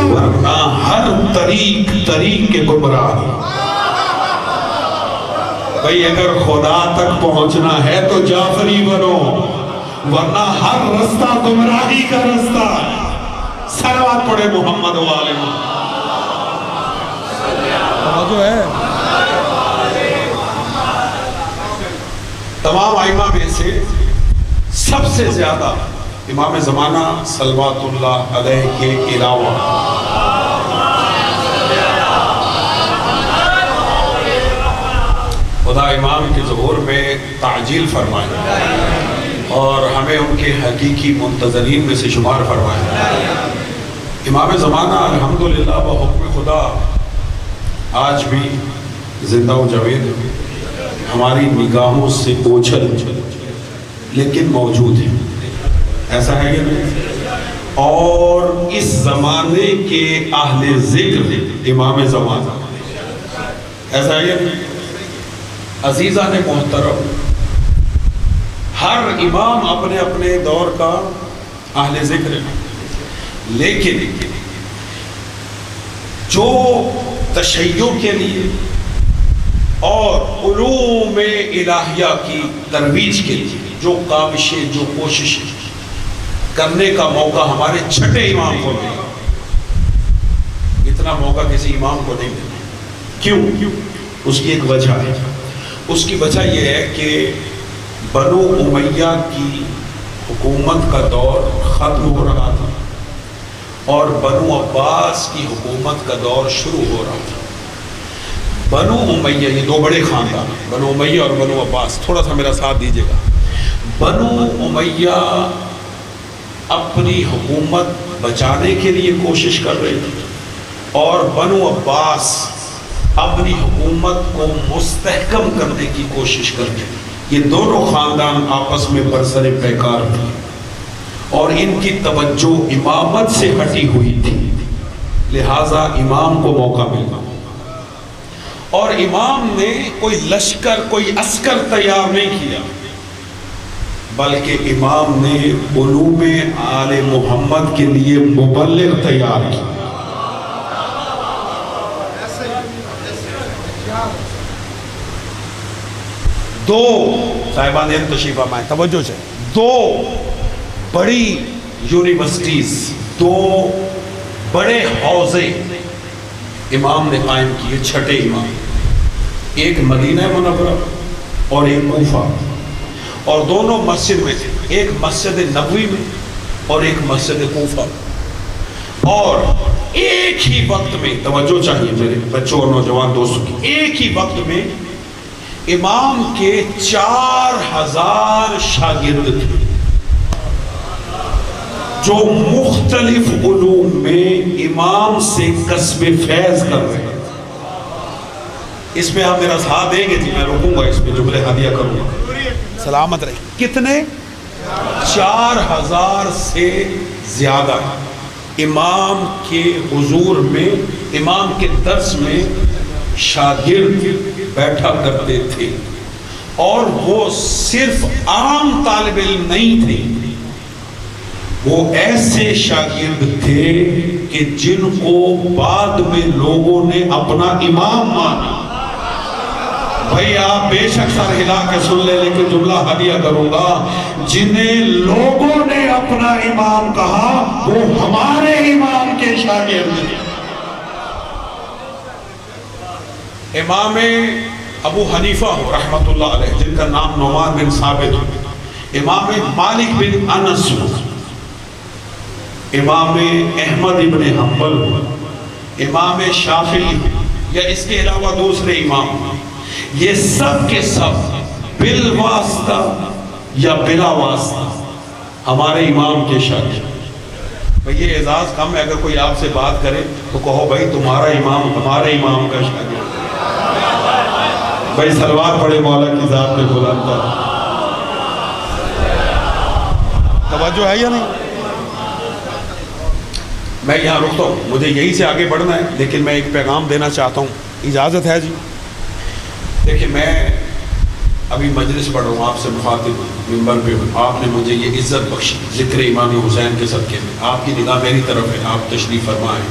ورنہ ہر طریق کے گمراہ۔ بھئی اگر خدا تک پہنچنا ہے تو جعفری بنو، ورنہ ہر رستہ گمراہی کا رستہ ہے۔ صلوات پڑھے محمد و آل محمد۔ تمام ائمہ میں سے سب سے زیادہ امام زمانہ صلوات اللہ علیہ کے علاوہ خدا امام کے ظہور میں تعجیل فرمائے اور ہمیں ان کے حقیقی منتظرین میں سے شمار فرمائے۔ امام زمانہ الحمدللہ بحکم خدا آج بھی زندہ و جاوید ہماری نگاہوں سے اوجھل لیکن موجود ہے، ایسا ہے یا نہیں؟ اور اس زمانے کے اہل ذکر امام زمانہ، ایسا ہے یا نہیں؟ عزیزان محترم، ہر امام اپنے اپنے دور کا اہل ذکر ہے، لیکن جو تشیع کے لیے اور علوم الہیہ کی ترویج کے لیے جو کاوشیں، جو کوششیں کرنے کا موقع ہمارے چھٹے امام کو ملا، اتنا موقع کسی امام کو نہیں ملا۔ کیوں؟ اس کی ایک وجہ ہے، اس کی وجہ یہ ہے کہ بنو امیہ کی حکومت کا دور ختم ہو رہا تھا اور بنو عباس کی حکومت کا دور شروع ہو رہا تھا۔ بنو امیہ، یہ دو بڑے خاندان، بنو امیہ اور بنو عباس، تھوڑا سا میرا ساتھ دیجیے گا۔ بنو امیہ اپنی حکومت بچانے کے لیے کوشش کر رہے تھے، اور بنو عباس اپنی حکومت کو مستحکم کرنے کی کوشش کرتے ہیں۔ یہ دونوں خاندان آپس میں برسر پیکار تھے اور ان کی توجہ امامت سے ہٹی ہوئی تھی، لہٰذا امام کو موقع ملا، اور امام نے کوئی لشکر کوئی عسکر تیار نہیں کیا، بلکہ امام نے علوم آل محمد کے لیے مبلغ تیار کیا۔ دو صاحبان تشریف فرمائیں، توجہ سے، دو بڑی یونیورسٹیز، دو بڑے حوزے امام نے قائم کیے، چھٹے امام، ایک مدینہ منورہ اور ایک کوفہ، اور دونوں مسجد میں تھے، ایک مسجد نبوی میں اور ایک مسجد کوفہ، اور ایک ہی وقت میں، توجہ چاہیے میرے بچوں اور نوجوان دوستوں کی، ایک ہی وقت میں امام کے 4000 شاگرد تھے جو مختلف علوم میں امام سے کسب فیض کر رہے ہیں۔ اس میں آپ میرا ساتھ دیں گے جی، میں رکوں گا، اس میں جملے ہدیہ کروں گا، سلامت رہے۔ کتنے؟ 4000 سے زیادہ امام کے حضور میں، امام کے درس میں شاگرد بیٹھا کرتے تھے، اور وہ صرف عام طالب علم نہیں تھے، وہ ایسے شاگرد تھے کہ جن کو بعد میں لوگوں نے اپنا امام مانا۔ بھائی آپ بے شک سر ہلا کے سن لے، لیکن جملہ ہدیہ کروں گا، جنہیں لوگوں نے اپنا امام کہا وہ ہمارے امام کے شاگرد تھے۔ امام ابو حنیفہ ہو رحمت اللہ علیہ، جن کا نام نعمان بن ثابت ہو، امام مالک بن انس ہو، امام احمد ابن حنبل ہو، امام شافعی ہو، یا اس کے علاوہ دوسرے امام ہو، یہ سب کے سب بالواسطہ یا بلا واسطہ ہمارے امام کے شاگرد۔ بھئی یہ اعزاز کم ہے، اگر کوئی آپ سے بات کرے تو کہو بھائی تمہارا امام ہمارے امام کا شاگرد۔ بھائی سلوات پڑھے مولا کی ذات پہ بلند پر۔ توجہ ہے یا نہیں؟ میں یہاں رکتا ہوں، مجھے یہی سے آگے بڑھنا ہے، لیکن میں ایک پیغام دینا چاہتا ہوں، اجازت ہے جی؟ دیکھیں میں ابھی مجلس پڑھ رہا ہوں، آپ سے مخاطب منبر پہ ہوں، آپ نے مجھے یہ عزت بخشی ذکر امام حسین کے صدقے میں، آپ کی نگاہ میری طرف ہے، آپ تشریف فرمائیں۔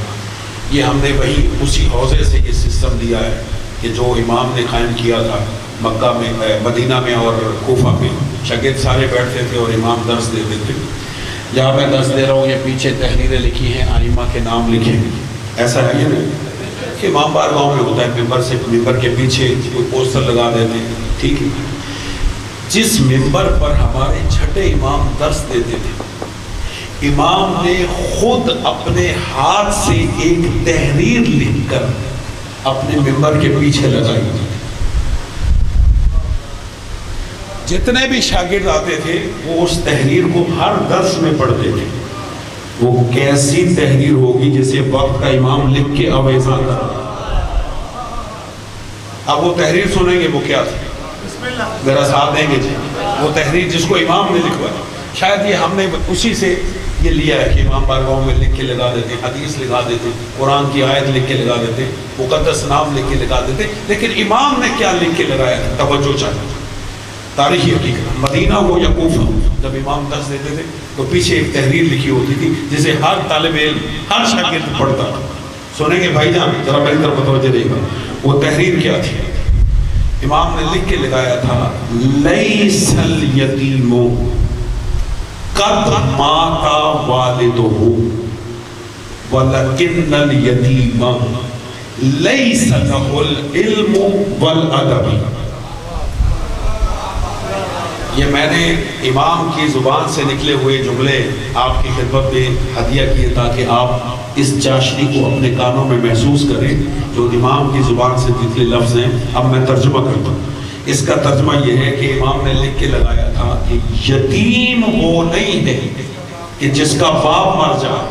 یہ ہم نے وہی اسی حوزے سے یہ سسٹم دیا ہے کہ جو امام نے قائم کیا تھا مکہ میں، مدینہ میں اور کوفہ میں، شاگرد سارے بیٹھتے تھے اور امام درس دیتے تھے۔ جہاں میں درس دے رہا ہوں یہ پیچھے تحریریں لکھی ہیں، ائمہ کے نام لکھے ہیں، ایسا ہے یہ نہیں کہ امام بارگاہوں میں ہوتا ہے ممبر کے پیچھے کوئی پوسٹر لگا دیتے ہیں، ٹھیک ہے۔ جس ممبر پر ہمارے چھٹے امام درس دیتے تھے، امام نے خود اپنے ہاتھ سے ایک تحریر لکھ کر اپنے ممبر کے پیچھے لگائی تھی۔ جتنے بھی شاگرد آتے تھے وہ اس تحریر کو ہر درس میں پڑھتے تھے۔ وہ کیسی تحریر ہوگی جسے وقت کا امام لکھ کے اویزاں کر رہا۔ اب وہ تحریر سنیں گے وہ کیا تھی، ذرا ساتھ دیں گے جی۔ وہ تحریر جس کو امام نے لکھوائی، شاید یہ ہم نے اسی سے یہ لیا ہے کہ امام بارگاہوں میں لکھ کے لگا دیتے، حدیث لگا دیتے، قرآن کی آیت لکھ کے لگا دیتے، مقدس نام لکھ کے لگا دیتے، لیکن امام نے کیا لکھ کے لگایا تھا؟ توجہ چاہیے، تاریخی حقیقت۔ مدینہ ہو یا کوفہ، جب امام درس دیتے تھے تو پیچھے ایک تحریر لکھی ہوتی تھی جسے ہر طالب علم، ہر شاگرد پڑھتا تھا۔ سنیں گے بھائی جان، ذرا میری طرف متوجہ رہیے گا۔ وہ تحریر کیا تھی؟ امام نے لکھ کے لگایا تھا، لیس الیتیم قد مات والدہ ولکن الیتیم لیس لہ العلم والادب۔ یہ میں نے امام کی زبان سے نکلے ہوئے جملے آپ کی خدمت میں ہدیہ کیے تاکہ آپ اس چاشنی کو اپنے کانوں میں محسوس کریں جو امام کی زبان سے نکلے لفظ ہیں۔ اب میں ترجمہ کرتا ہوں۔ اس کا ترجمہ یہ ہے کہ امام نے لکھ کے لگایا تھا کہ یتیم وہ نہیں ہے کہ جس کا باپ مر جائے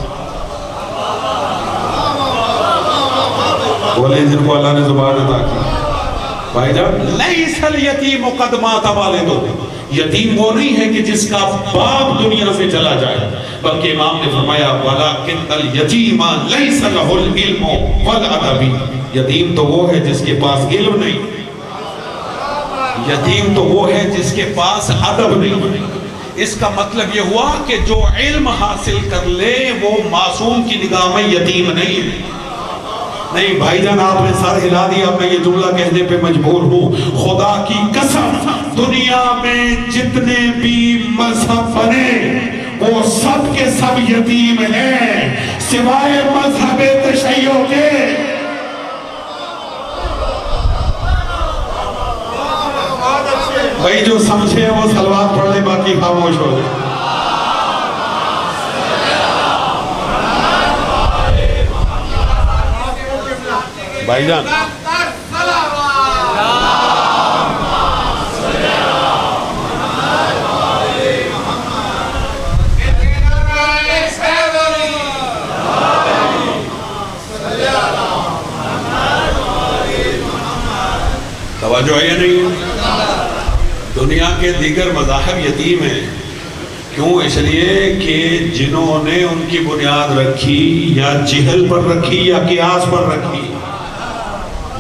بولے جن کو اللہ نے زبان عطا کی بھائی جان، لیس الیتیم قد مات والدہ، یتیم وہ نہیں ہے کہ جس کا باپ دنیا سے چلا جائے، بلکہ امام نے فرمایا وَلَكِنَّ الْيَتِيمَ لَيْسَ لَهُ الْعِلْمُ وَالْأَدَبِ، یتیم تو وہ ہے جس کے پاس علم نہیں، یتیم تو وہ ہے جس کے پاس ادب نہیں۔ اس کا مطلب یہ ہوا کہ جو علم حاصل کر لے وہ معصوم کی نگاہ میں یتیم نہیں ہے۔ نہیں بھائی جان، آپ نے سر ہلا دیا، میں یہ جملہ کہنے پہ مجبور ہوں، خدا کی قسم دنیا میں جتنے بھی مذہب بنے وہ سب کے سب یتیم ہیں سوائے مذہب تشیع کے۔ بھائی جو سمجھے وہ صلوات پڑھ لے، باقی خاموش ہو جائے۔ بھائی جان توجہ ہے یا نہیں؟ دنیا کے دیگر مذاہب یتیم ہیں، کیوں؟ اس لیے کہ جنہوں نے ان کی بنیاد رکھی یا جہل پر رکھی یا قیاس پر رکھی،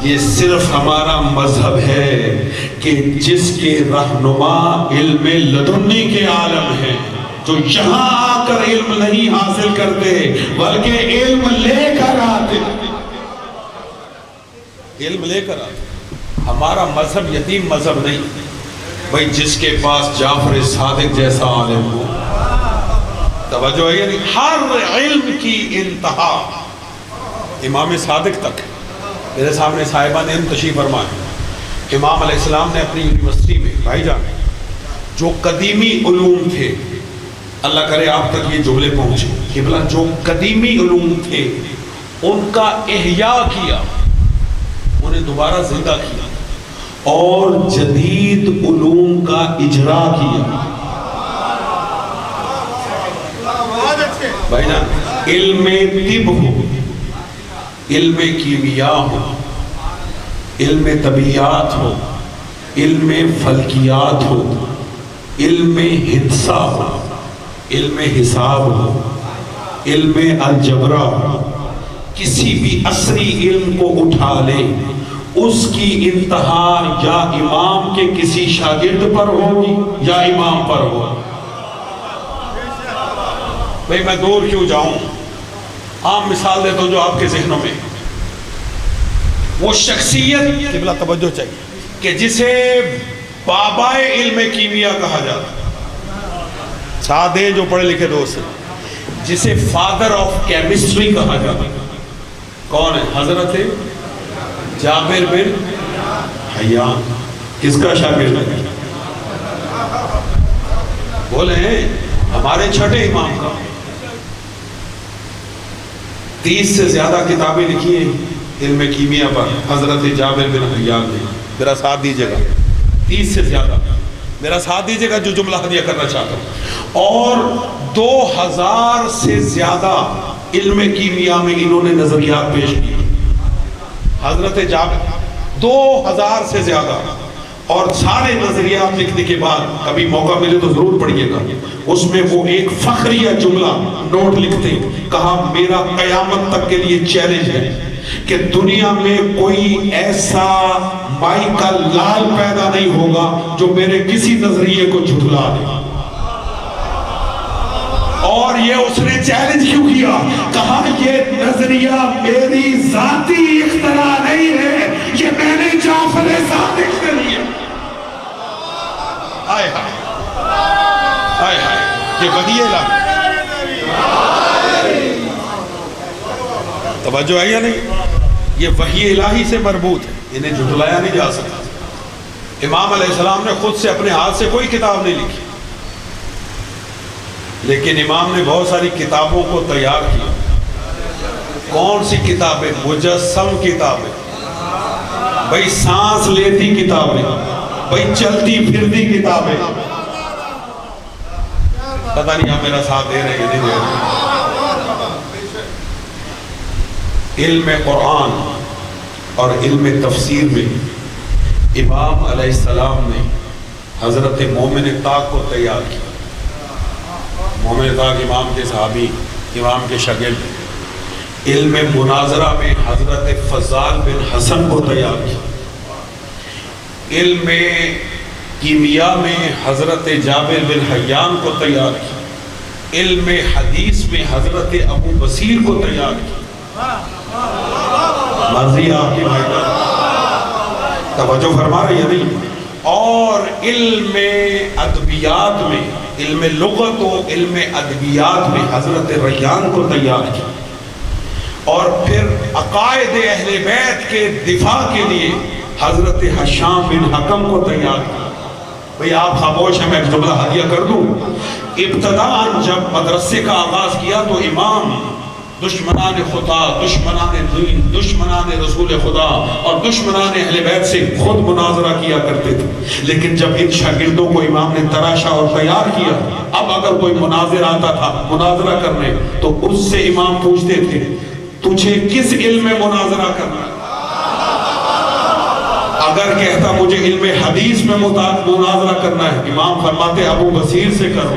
یہ صرف ہمارا مذہب ہے کہ جس کے رہنما علم لدنی کے عالم ہیں، جو یہاں آ کر علم نہیں حاصل کرتے بلکہ علم لے کر آتے، علم لے کر آتے۔ ہمارا مذہب یتیم مذہب نہیں بھئی، جس کے پاس جعفر صادق جیسا عالم ہو، توجہ ہے یعنی ہر علم کی انتہا امام صادق تک۔ میرے سامنے صاحبان علم تشریف فرمائے، امام علیہ السلام نے اپنی یونیورسٹی میں بھائی جان جو قدیمی علوم تھے، اللہ کرے آپ تک یہ جملے پہنچے، قبلہ جو قدیمی علوم تھے ان کا احیاء کیا، انہیں دوبارہ زندہ کیا اور جدید علوم کا اجرا کیا۔ بھائی جان، علم طب ہو، علم کیمیا ہو، علم طبیعیات ہو، علم فلکیات ہو، علم ہندسہ ہو، علم حساب ہو، علم الجبرا ہو، کسی بھی عصری علم کو اٹھا لے، اس کی انتہا یا امام کے کسی شاگرد پر ہوگی یا امام پر ہوگی۔ بھئی میں دور کیوں جاؤں، عام مثال دیتا ہوں جو آپ کے ذہنوں میں، وہ شخصیت قبلہ توجہ چاہیے کہ جسے بابائے علم کیمیا کہا جاتا، سادے جو پڑھے لکھے دوست ہیں، جسے فادر آف کیمسٹری کہا جاتا، کون ہے؟ حضرت جابر بن حیان۔ کس کا شاگرد ہے؟ بولے ہیں ہمارے چھٹے امام کا۔ 30 سے زیادہ کتابیں لکھی ہیں علم کیمیا پر حضرت جابر بن حیان نے۔ میرا ساتھ دیجئے گا، 30 سے زیادہ میرا ساتھ دیجئے گا جو جملہ ہدیہ کرنا چاہتا ہوں۔ اور 2000 سے زیادہ علم کیمیا میں انہوں نے نظریات پیش کیے، حضرت جابر 2000 سے زیادہ، اور سارے نظریات لکھنے کے بعد کبھی موقع ملے تو ضرور پڑھیے گا، اس میں وہ ایک فخریہ جملہ نوٹ لکھتے، کہا میرا قیامت تک کے لیے چیلنج ہے کہ دنیا میں کوئی ایسا مائی کا لال پیدا نہیں ہوگا جو میرے کسی نظریے کو جھٹلا دے۔ اور یہ اس نے چیلنج کیوں کیا؟ کہا یہ نظریہ میری ذاتی اختراع نہیں ہے، یہ میں نے جعفر صادق سے لیا۔ آئے ہائے آئے ہائے، یہ وحی الہی، توجہ ہے یا نہیں؟ یہ وحی الہی سے مربوط ہے، انہیں جھٹلایا نہیں جا سکتا۔ امام علیہ السلام نے خود سے اپنے ہاتھ سے کوئی کتاب نہیں لکھی، لیکن امام نے بہت ساری کتابوں کو تیار کیا۔ کون سی کتابیں؟ مجسم کتابیں، بھئی سانس لیتی کتابیں، بھئی چلتی پھرتی کتابیں۔ پتہ نہیں آپ میرا ساتھ دے رہے ہیں نہیں دے رہے۔ علم قرآن اور علم تفسیر میں امام علیہ السلام نے حضرت مومن طاق کو تیار کیا. مومن طاق امام کے صحابی، امام کے شاگرد. علم مناظرہ میں حضرت فضال بن حسن کو تیار کیا. علم کیمیا میں حضرت جابر بن حیان کو تیار کیا. علم حدیث میں حضرت ابو بصیر کو تیار کیا. مرضی آپ کی بھائی توجہ فرما رہی ہے نہیں. اور علم ادبیات میں، علم لغت و علم ادبیات میں حضرت ریان کو تیار کیا. اور پھر عقائد اہل بیت کے دفاع کے لیے حضرت حشام بن حکم کو تیار کیا. بھئی آپ خاموش ہیں، میں ایک جملہ ہدیہ کر دوں. ابتداءً جب مدرسے کا آغاز کیا تو امام دشمنان خدا، دشمنان دین، دشمنان رسول خدا اور دشمنان اہل بیت سے خود مناظرہ کیا کرتے تھے. لیکن جب ان شاگردوں کو امام نے تراشا اور تیار کیا، اب اگر کوئی مناظر آتا تھا مناظرہ کرنے تو اس سے امام پوچھتے تھے تجھے کس علم میں مناظرہ کرنا ہے؟ اگر کہتا مجھے علم حدیث میں مناظرہ کرنا ہے، امام فرماتے ابو بصیر سے کرو.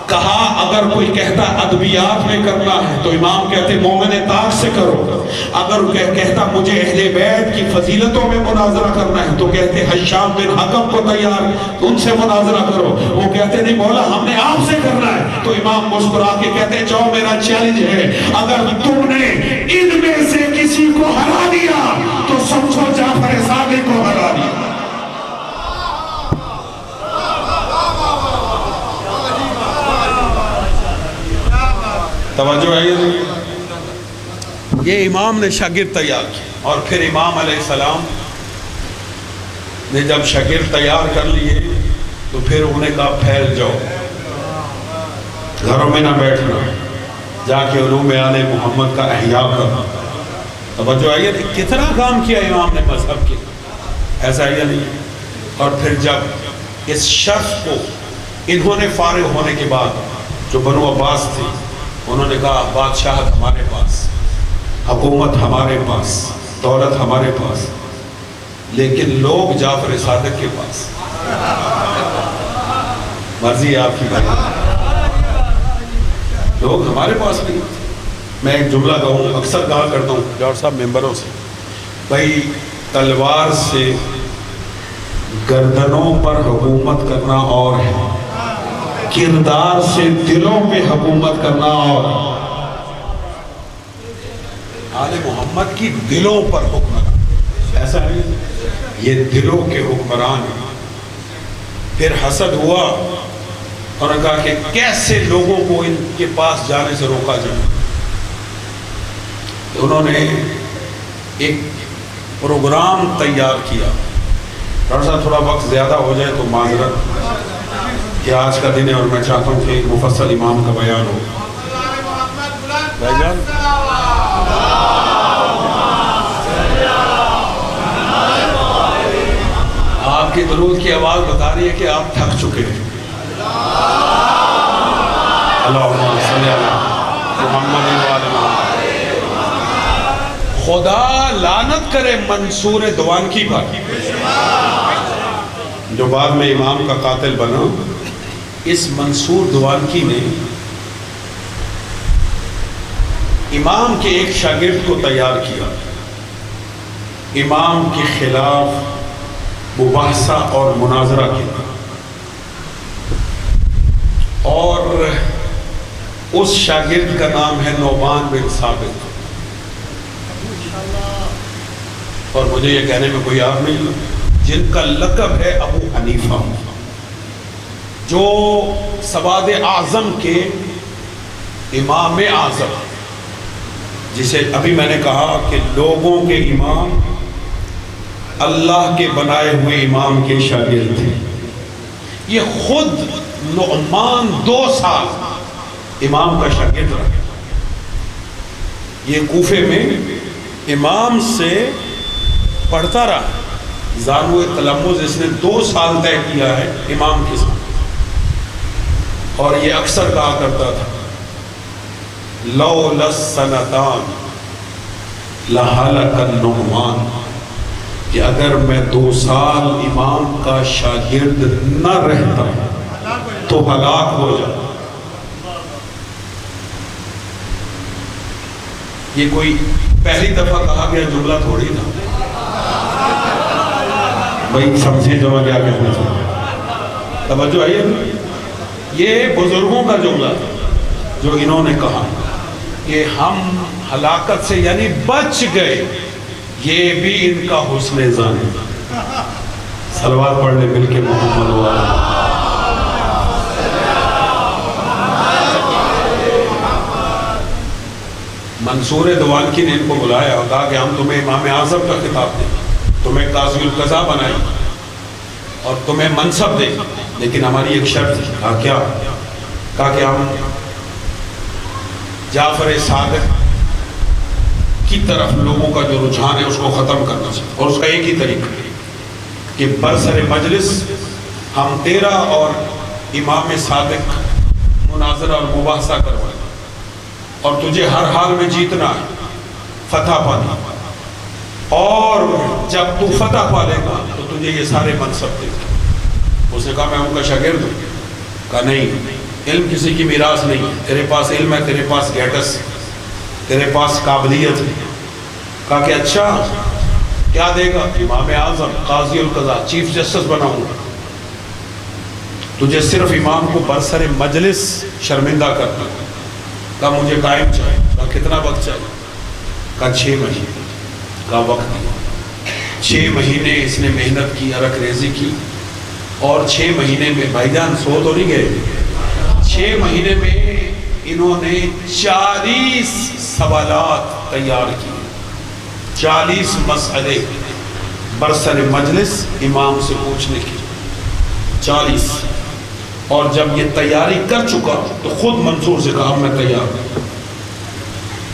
کہا اگر کوئی کہتا ادبیات میں کرنا ہے تو امام کہتے مومن طاق سے کرو. اگر کہتا مجھے اہل بیت کی فضیلتوں میں مناظرہ کرنا ہے تو کہتے حشام بن حکم کو تیار، ان سے مناظرہ کرو. وہ کہتے نہیں مولا ہم نے آپ سے کرنا ہے. تو امام مسکرا کے کہتے جاؤ میرا چیلنج ہے، اگر تم نے ان میں سے کسی کو ہرا دیا تو سمجھو جعفر صادق کو ہرا دیا. توجہ ہے یہ امام نے شاگرد تیار کیا. اور پھر امام علیہ السلام نے جب شاگرد تیار کر لیے تو پھر انہیں کہا پھیل جاؤ، گھروں میں نہ بیٹھنا، جا کے علوم آل محمد کا احیاء کرنا. توجہ ہے کتنا کام کیا امام نے مذہب کے، ایسا ہی نہیں. اور پھر جب اس شخص کو انہوں نے فارغ ہونے کے بعد، جو بنو عباس تھے، انہوں نے کہا بادشاہت ہمارے پاس، حکومت ہمارے پاس، دولت ہمارے پاس، لیکن لوگ جعفر صادق کے پاس. مرضی آپ کی بھائی، لوگ ہمارے پاس نہیں. میں ایک جملہ کہوں، اکثر کہا کرتا ہوں جوہر صاحب ممبروں سے، بھائی تلوار سے گردنوں پر حکومت کرنا اور ہے، کردار سے دلوں پہ حکومت کرنا اور. آل محمد کی دلوں پر حکمران، ایسا نہیں، یہ دلوں کے حکمران ہیں. پھر حسد ہوا اور کہا کہ کیسے لوگوں کو ان کے پاس جانے سے روکا جائے. انہوں نے ایک پروگرام تیار کیا. ڈاکٹر صاحب تھوڑا وقت زیادہ ہو جائے تو معذرت، کہ آج کا دن ہے اور میں چاہتا ہوں کہ مفصل امام کا بیان ہو. بھائی جان آپ کی درود کی آواز بتا رہی ہے کہ آپ تھک چکے ہیں. اللہم صلی علی محمد و آل محمد. خدا لعنت کرے منصور دوانکی پر، جو بعد میں امام کا قاتل بنا. اس منصور دوانکی نے امام کے ایک شاگرد کو تیار کیا، امام کے خلاف مباحثہ اور مناظرہ کیا. اور اس شاگرد کا نام ہے نعمان بن ثابت. اور مجھے یہ کہنے میں کوئی آپ نہیں، جن کا لقب ہے ابو حنیفہ، جو سواد اعظم کے امام اعظم، جسے ابھی میں نے کہا کہ لوگوں کے امام اللہ کے بنائے ہوئے امام کے شاگرد تھے. یہ خود نعمان 2 سال امام کا شاگرد رہا. یہ کوفے میں امام سے پڑھتا رہا. زانوِ تلمذ اس نے 2 سال طے کیا ہے امام کے ساتھ. اور یہ اکثر کہا کرتا تھا لولا السنتان لَحَلَكَ النُّعْمَانُ کہ اگر میں 2 سال امام کا شاگرد نہ رہتا تو ہلاک ہو جاتا. یہ کوئی پہلی دفعہ کہا گیا جملہ تھوڑی تھا بھائی، سمجھیں جو میں کیا کہنا چاہتا. توجہ آئیے، یہ بزرگوں کا جملہ تھا جو انہوں نے کہا کہ ہم ہلاکت سے یعنی بچ گئے. یہ بھی ان کا حسن ظن ہے. صلوات پڑھ لے مل کے محمد والے. منصور دوانکی نے ان کو بلایا اور کہا کہ ہم تمہیں امام اعظم کا خطاب دیں، تمہیں قاضی القضا بنائیں اور تمہیں منصب دیں، لیکن ہماری ایک شرط تھی. کہا کیا؟ کہا کہ ہم جعفر صادق کی طرف لوگوں کا جو رجحان ہے اس کو ختم کرنا چاہتے، اور اس کا ایک ہی طریقہ ہے کہ برسر مجلس ہم تیرا اور امام صادق مناظرہ اور مباحثہ کروائیں اور تجھے ہر حال میں جیتنا ہے، فتح پانا، اور جب تو فتح پا لے گا تو تجھے یہ سارے منصب دے گا. اس نے کہا میں ان کا شاگرد ہوں. کہا نہیں، علم کسی کی میراث نہیں ہے. تیرے پاس علم ہے، تیرے پاس گیٹس، تیرے پاس قابلیت ہے. کہا کہ اچھا کیا دے گا؟ امام اعظم، قاضی القضا، چیف جسٹس بناؤں گا. تجھے صرف امام کو برسر مجلس شرمندہ کرنا. کہا مجھے قائم چاہیے. کہا کتنا وقت چاہیے؟ کہا 6 مہینے. کہا وقت دیا. 6 مہینے اس نے محنت کی، عرق ریزی کی، اور 6 مہینے میں بھائی جان سو تو نہیں گئے. 6 مہینے میں انہوں نے 40 سوالات تیار کیے. 40 مسئلے برسر مجلس امام سے پوچھنے کی. 40. اور جب یہ تیاری کر چکا تو خود منصور سے کہا میں تیار ہوں.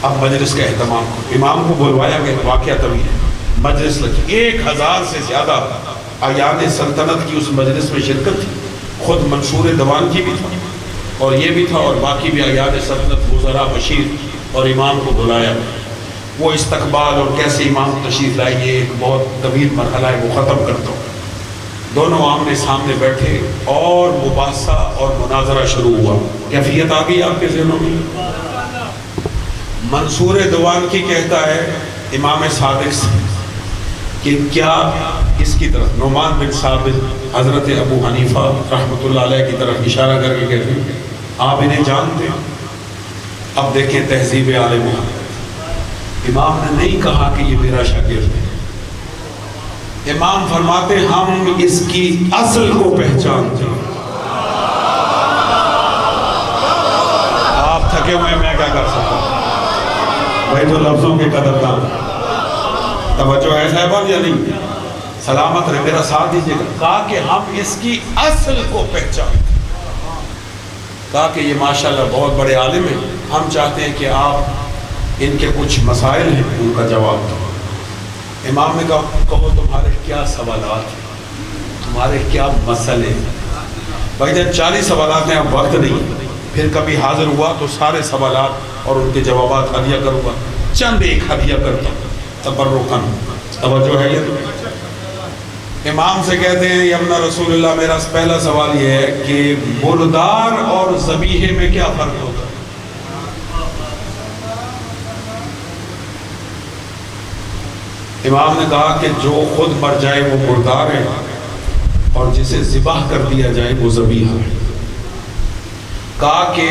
اب مجلس کا اہتمام کو امام کو بلوایا گیا. واقعہ طویل ہے. مجلس لگی. 1000 سے زیادہ اعیان سلطنت کی اس مجلس میں شرکت تھی. خود منصور دوانکی بھی تھا اور یہ بھی تھا، اور باقی بھی اعیان سلطنت، وزراء، بشیر، اور امام کو بلایا. وہ استقبال اور کیسے امام تشریف لائے، یہ ایک بہت طویل مرحلہ ہے، وہ ختم کرتا ہوں. دونوں آمنے سامنے بیٹھے اور مباحثہ اور مناظرہ شروع ہوا. کیفیت آ گئی آپ کے ذہنوں میں؟ منصور دوانکی کہتا ہے امام صادق سے کہ کیا اس کی طرف، نعمان بن ثابت حضرت ابو حنیفہ رحمۃ اللہ علیہ کی طرف اشارہ کر کے کہتے ہیں آپ انہیں جانتے ہیں؟ اب دیکھیں تہذیب آل محمد. امام نے نہیں کہا کہ یہ میرا شاگرد ہے. امام فرماتے ہم اس کی اصل کو پہچانتے ہیں. آپ تھکے ہوئے میں کیا کر سکتا ہوں بھائی، تو لفظوں کے قدردان. توجہ ہے صاحبان یا نہیں؟ سلامت رہے، میرا ساتھ دیجیے گا. کہا کہ ہم اس کی اصل کو پہچانتے ہیں. کہا کہ یہ ماشاءاللہ بہت بڑے عالم ہیں، ہم چاہتے ہیں کہ آپ ان کے کچھ مسائل ہیں ان کا جواب دو. امام نے کہا کہو تمہارے کیا سوالات ہیں، تمہارے کیا مسئلے ہیں. بھائی جب 40 سوالات ہیں، اب وقت نہیں. پھر کبھی حاضر ہوا تو سارے سوالات اور ان کے جوابات ہدیہ کروں گا. چند ایک ہدیہ کرتا ہوں تبرکاً. توجہ ہے یہ؟ امام سے کہتے ہیں یمنا رسول اللہ، میرا پہلا سوال یہ ہے کہ مردار اور ذبیحے میں کیا فرق ہوتا ہے؟ امام نے کہا کہ جو خود مر جائے وہ مردار ہے اور جسے ذبح کر دیا جائے وہ ذبیحہ ہے. کہا کہ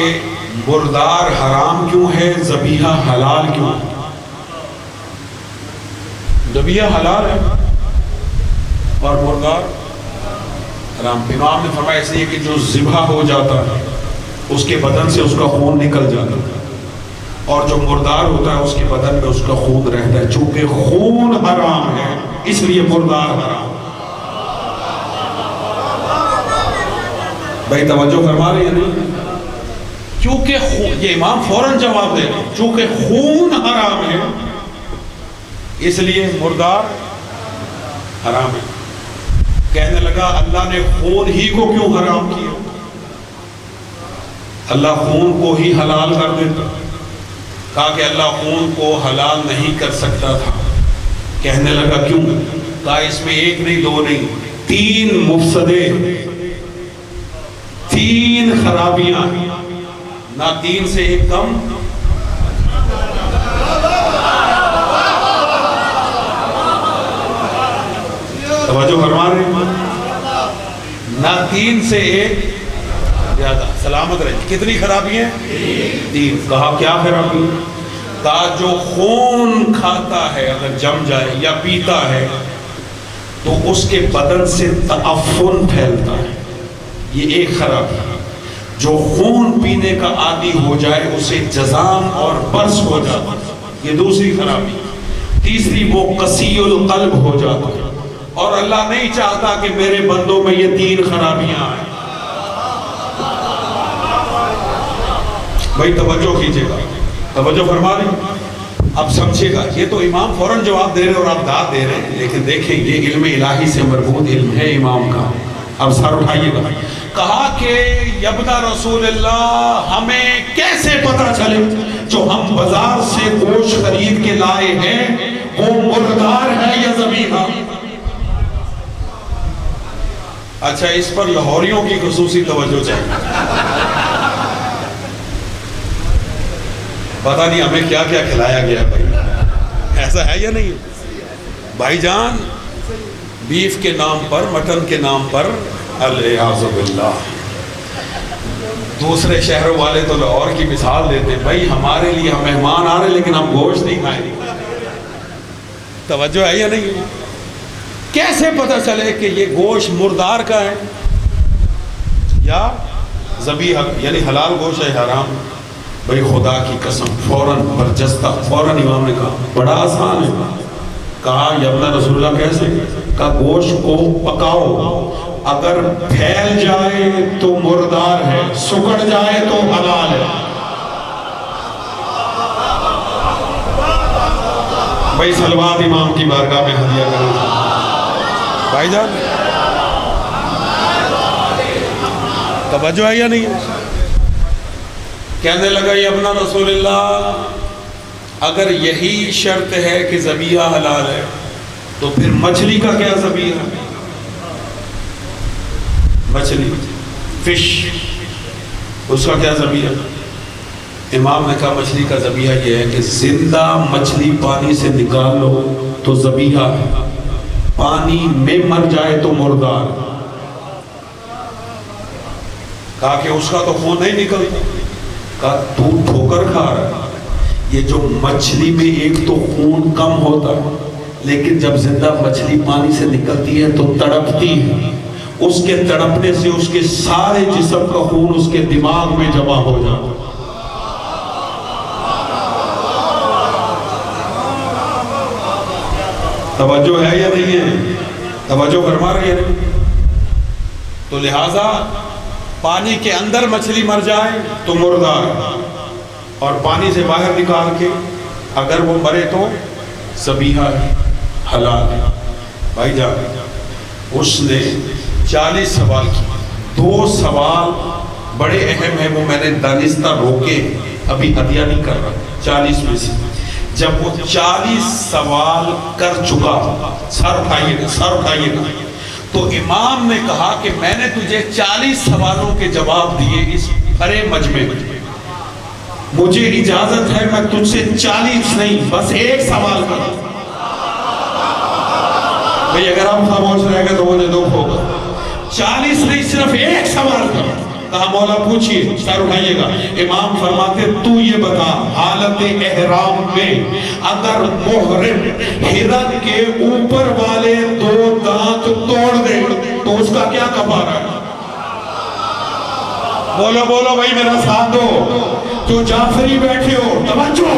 مردار حرام کیوں ہے، ذبیحہ حلال کیوں ہے؟ ذبیحہ حلال ہے اور مردار حرام. امام نے فرمایا اس لیے کہ جو ذبح ہو جاتا ہے اس کے بدن سے اس کا خون نکل جاتا ہے، اور جو مردار ہوتا ہے اس کے بدن میں اس کا خون رہتا ہے. چونکہ خون حرام ہے اس لیے مردار حرام. بھائی توجہ فرما رہے ہیں نہیں؟ کیونکہ یہ امام فوراً جواب دے رہے، چونکہ خون حرام ہے اس لیے مردار حرام ہے. کہنے لگا اللہ نے خون ہی کو کیوں حرام کیا؟ اللہ خون کو ہی حلال کر دیتا. کہا کہ اللہ خون کو حلال نہیں کر سکتا تھا. کہنے لگا کیوں؟ کہا اس میں ایک نہیں دو نہیں 3 مفسدے، 3 خرابیاں، نہ 3 سے ایک کم. توجہ فرما رہے ہیں؟ نہ 3 سے ایک زیادہ. سلامت رہے. کتنی خرابی ہیں؟ 3. کہا کیا خرابی؟ کہا جو خون کھاتا ہے اگر جم جائے یا پیتا ہے تو اس کے بدن سے تعفن پھیلتا ہے. یہ ایک خرابی. جو خون پینے کا عادی ہو جائے اسے جذام اور برس ہو جاتا ہے. یہ دوسری خرابی. تیسری وہ قسی القلب ہو جاتا ہے. اور اللہ نہیں چاہتا کہ میرے بندوں میں یہ 3 خرابیاں آئیں. بھائی توجہ کیجئے گا، توجہ فرما رہے. اب سمجھے گا. یہ تو امام فوراً جواب دے رہے اور آپ داد دے رہے ہیں، لیکن دیکھیں یہ علم الہی سے مربوط علم ہے امام کا. اب سر اٹھائیے گا. کہا کہ یبن رسول اللہ ہمیں کیسے پتہ چلے جو ہم بازار سے گوشت خرید کے لائے ہیں وہ مردار ہے یا ذبیحہ؟ اچھا اس پر لاہوریوں کی خصوصی توجہ چاہیے. پتہ نہیں ہمیں کیا کیا کھلایا گیا بھائی، ایسا ہے یا نہیں؟ بھائی جان بیف کے نام پر، مٹن کے نام پر الیاذ باللہ. دوسرے شہروں والے تو لاہور کی مثال دیتے ہیں، بھائی ہمارے لیے ہم مہمان آ رہے لیکن ہم گوشت نہیں کھائیں. توجہ ہے یا نہیں؟ کیسے پتہ چلے کہ یہ گوشت مردار کا ہے یا ذبیحہ یعنی حلال گوشت ہے حرام؟ بھئی خدا کی قسم فوراً برجستہ فوراً امام نے کہا بڑا آسان ہے. کہا یبنا رسول اللہ کیسے؟ کہا گوشت کو پکاؤ، اگر پھیل جائے تو مردار ہے، سکڑ جائے تو حلال ہے. بھئی صلوات امام کی بارگاہ میں ہدیہ کریں بھائی جان. توجہ ہے یا نہیں؟ کہنے لگا یہ اپنا رسول اللہ اگر یہی شرط ہے کہ ذبیحہ حلال ہے تو پھر مچھلی کا کیا ذبیحہ؟ مچھلی فش اس کا کیا ذبیحہ؟ امام نے کہا مچھلی کا ذبیحہ یہ ہے کہ زندہ مچھلی پانی سے نکال لو تو ذبیحہ ہے، پانی میں مر جائے تو مردار. کہا کہ اس کا تو خون نہیں نکلتا. کہا تو ٹھوکر کھا رہا ہے. یہ جو مچھلی میں ایک تو خون کم ہوتا ہے لیکن جب زندہ مچھلی پانی سے نکلتی ہے تو تڑپتی ہے. اس کے تڑپنے سے اس کے سارے جسم کا خون اس کے دماغ میں جمع ہو جاتا ہے. توجہ ہے یا نہیں ہے؟ توجہ فرما رہی ہے. تو لہٰذا پانی کے اندر مچھلی مر جائے تو مردار، اور پانی سے باہر نکال کے اگر وہ مرے تو ذبیحہ حلال. بھائی جان اس نے 40 سوال کی. 2 سوال بڑے اہم ہیں، وہ میں نے دانستہ روکے ابھی ہدیہ نہیں کر رہا. 40 میں سے جب وہ 40 سوال کر چکا، سر اٹھائیے گا، تو امام نے کہا کہ میں نے تجھے 40 سوالوں کے جواب دیے اس بھرے مجمع میں، مجھے اجازت ہے میں تجھ سے 40 نہیں بس 1 سوال کروں. بھئی اگر آپ خاموش رہے گا تو مجھے دکھ ہوگا. 40 نہیں صرف 1 سوال کروں. کہا مولا پوچھئے. سر اٹھائیے گا. امام فرماتے تو یہ بتا حالت احرام میں اگر محرم ہرن کے اوپر والے 2 دانت توڑ دے تو اس کا کیا کفارہ ہے؟ بولو بھائی میرا ساتھ دو جو جعفری بیٹھے ہو توجہ.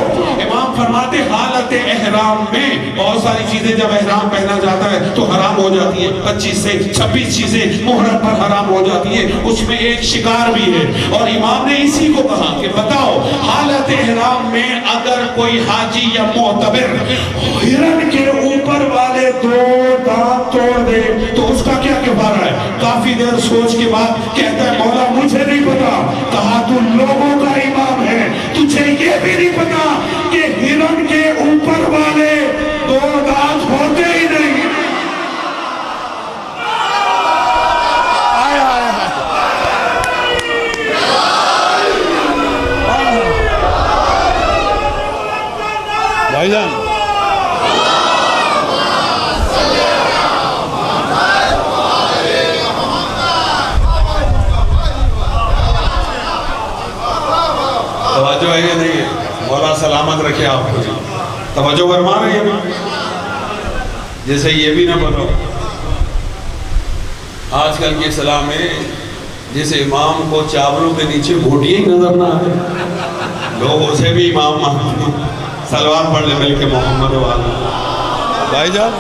امام فرماتے حالت احرام میں بہت ساری چیزیں جب احرام پہنا جاتا ہے تو حرام ہو جاتی ہیں. 25 سے 26 چیزیں محرم پر حرام ہو جاتی ہیں، اس میں ایک شکار بھی ہے. اور امام نے اسی کو کہا کہ بتاؤ حالت احرام میں اگر کوئی حاجی یا معتمر ہرن کے اوپر والے 2 دانت توڑ دے تو اس کا کیا کفارہ ہے؟ کافی دیر سوچ کے بعد کہتا ہے مولا مجھے نہیں پتا. کہا تو لوگوں کا امام ہے, تجھے یہ بھی نہیں پتا کہ ہرن کے اوپر والے 2 دانت ہوتے ہی نہیں.
بھائی جان
توجہ ہے یہ نہیں؟ مولا سلامت رکھے آپ کو. توجہ فرما رہے ہیں؟ جیسے یہ بھی نہ بنو آج کل کی اصطلاح میں جس امام کو چاولوں کے نیچے بوٹیاں ہی نظر نہ آئے لوگ اسے بھی امام مانتے ہیں. سلوات پڑھ لے مل کے محمد والا.
بھائی جان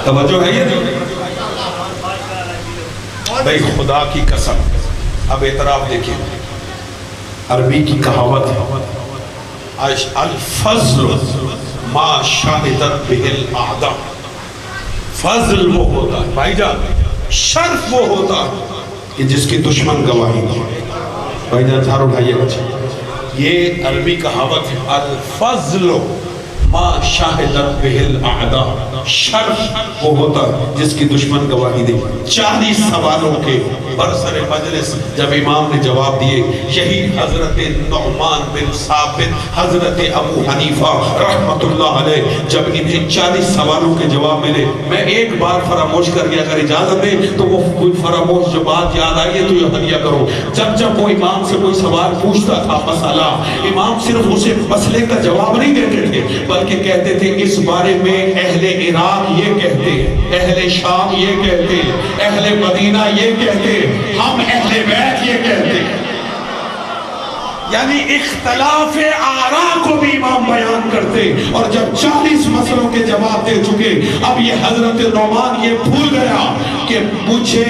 توجہ ہے یہ نہیں؟ بھائی خدا کی قسم اب اعتراف دیکھیں. عربی کی کہاوت ہے الفضل ما شاہدت بہ الاعداء. فضل وہ ہوتا ہے بھائی جان, شرف وہ ہوتا ہے کہ جس کی دشمن گواہی دے. بھائی جان سار اٹھائیے بچے. یہ عربی کہاوت ہے الفضل ما شاہدت بہ الاعداء. شرف وہ ہوتا ہے جس کی دشمن گواہی دے. 40 سوالوں کے برسر مجلس جب امام نے جواب دیے, یہی حضرت نعمان بن ثابت, حضرت ابو حنیفہ رحمت اللہ علیہ, جب انہیں 40 سوالوں کے جواب ملے, میں ایک بار فراموش کر گیا, اگر اجازت دے تو وہ کوئی فراموش جو بات یاد آئی ہے تو یہ ہدیہ کرو. جب وہ امام سے کوئی سوال پوچھتا تھا مسئلہ, امام صرف اسے مسئلے کا جواب نہیں دیتے تھے بلکہ کہتے تھے اس بارے میں اہل عراق یہ کہتے ہیں, اہل شام یہ کہتے ہیں, اہل مدینہ یہ کہتے ہیں, ہم اہل بیت یہ کہتے ہیں. یعنی اختلاف آراء کو بھی امام بیان کرتے. اور جب 40 مسئلوں کے جواب دے چکے, اب یہ حضرت نعمان یہ بھول گیا کہ مجھے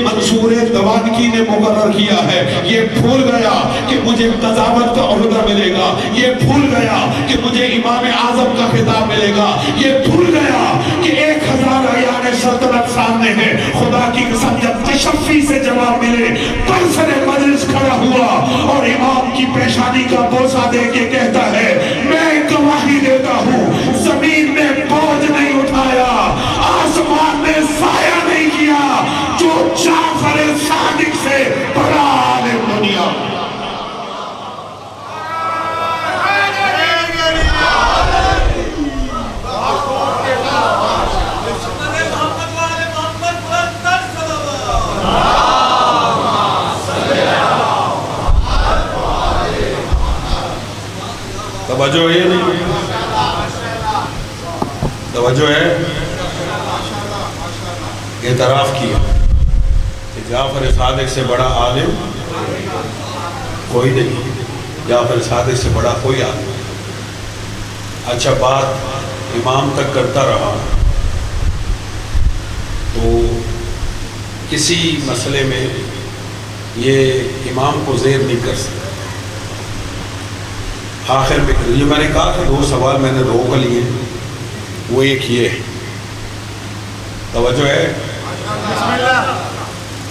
منصور دوانکی نے مقرر کیا ہے, یہ بھول گیا کہ مجھے قضاوت کا عہدہ ملے گا, یہ بھول گیا کہ مجھے امام اعظم کا خطاب ملے گا, یہ بھول گیا کہ 1000 ایان سلطنت سامنے ہے. خدا کی قسم جب تشفی سے جواب ملے, برسر مجلس کھڑا ہوا اور امام کی پیشانی کا بوسہ دے کے کہتا ہے, میں گواہی دیتا ہوں زمین نے بوجھ نہیں اٹھایا, آسمان نے سایہ نہیں کیا جو جعفر صادق سے بڑا عالم دنیا. توجہ ہے نہیں؟ توجہ ہے؟ اعتراف کیا کہ جعفر صادق سے بڑا عالم کوئی نہیں, جعفر صادق سے بڑا کوئی عالم. اچھا بات امام تک کرتا رہا تو کسی مسئلے میں یہ امام کو زیر نہیں کر سکتا. آخر میں یہ میں نے کہا کہ 2 سوال میں نے روک لیے, وہ ایک یہ ہے. توجہ ہے؟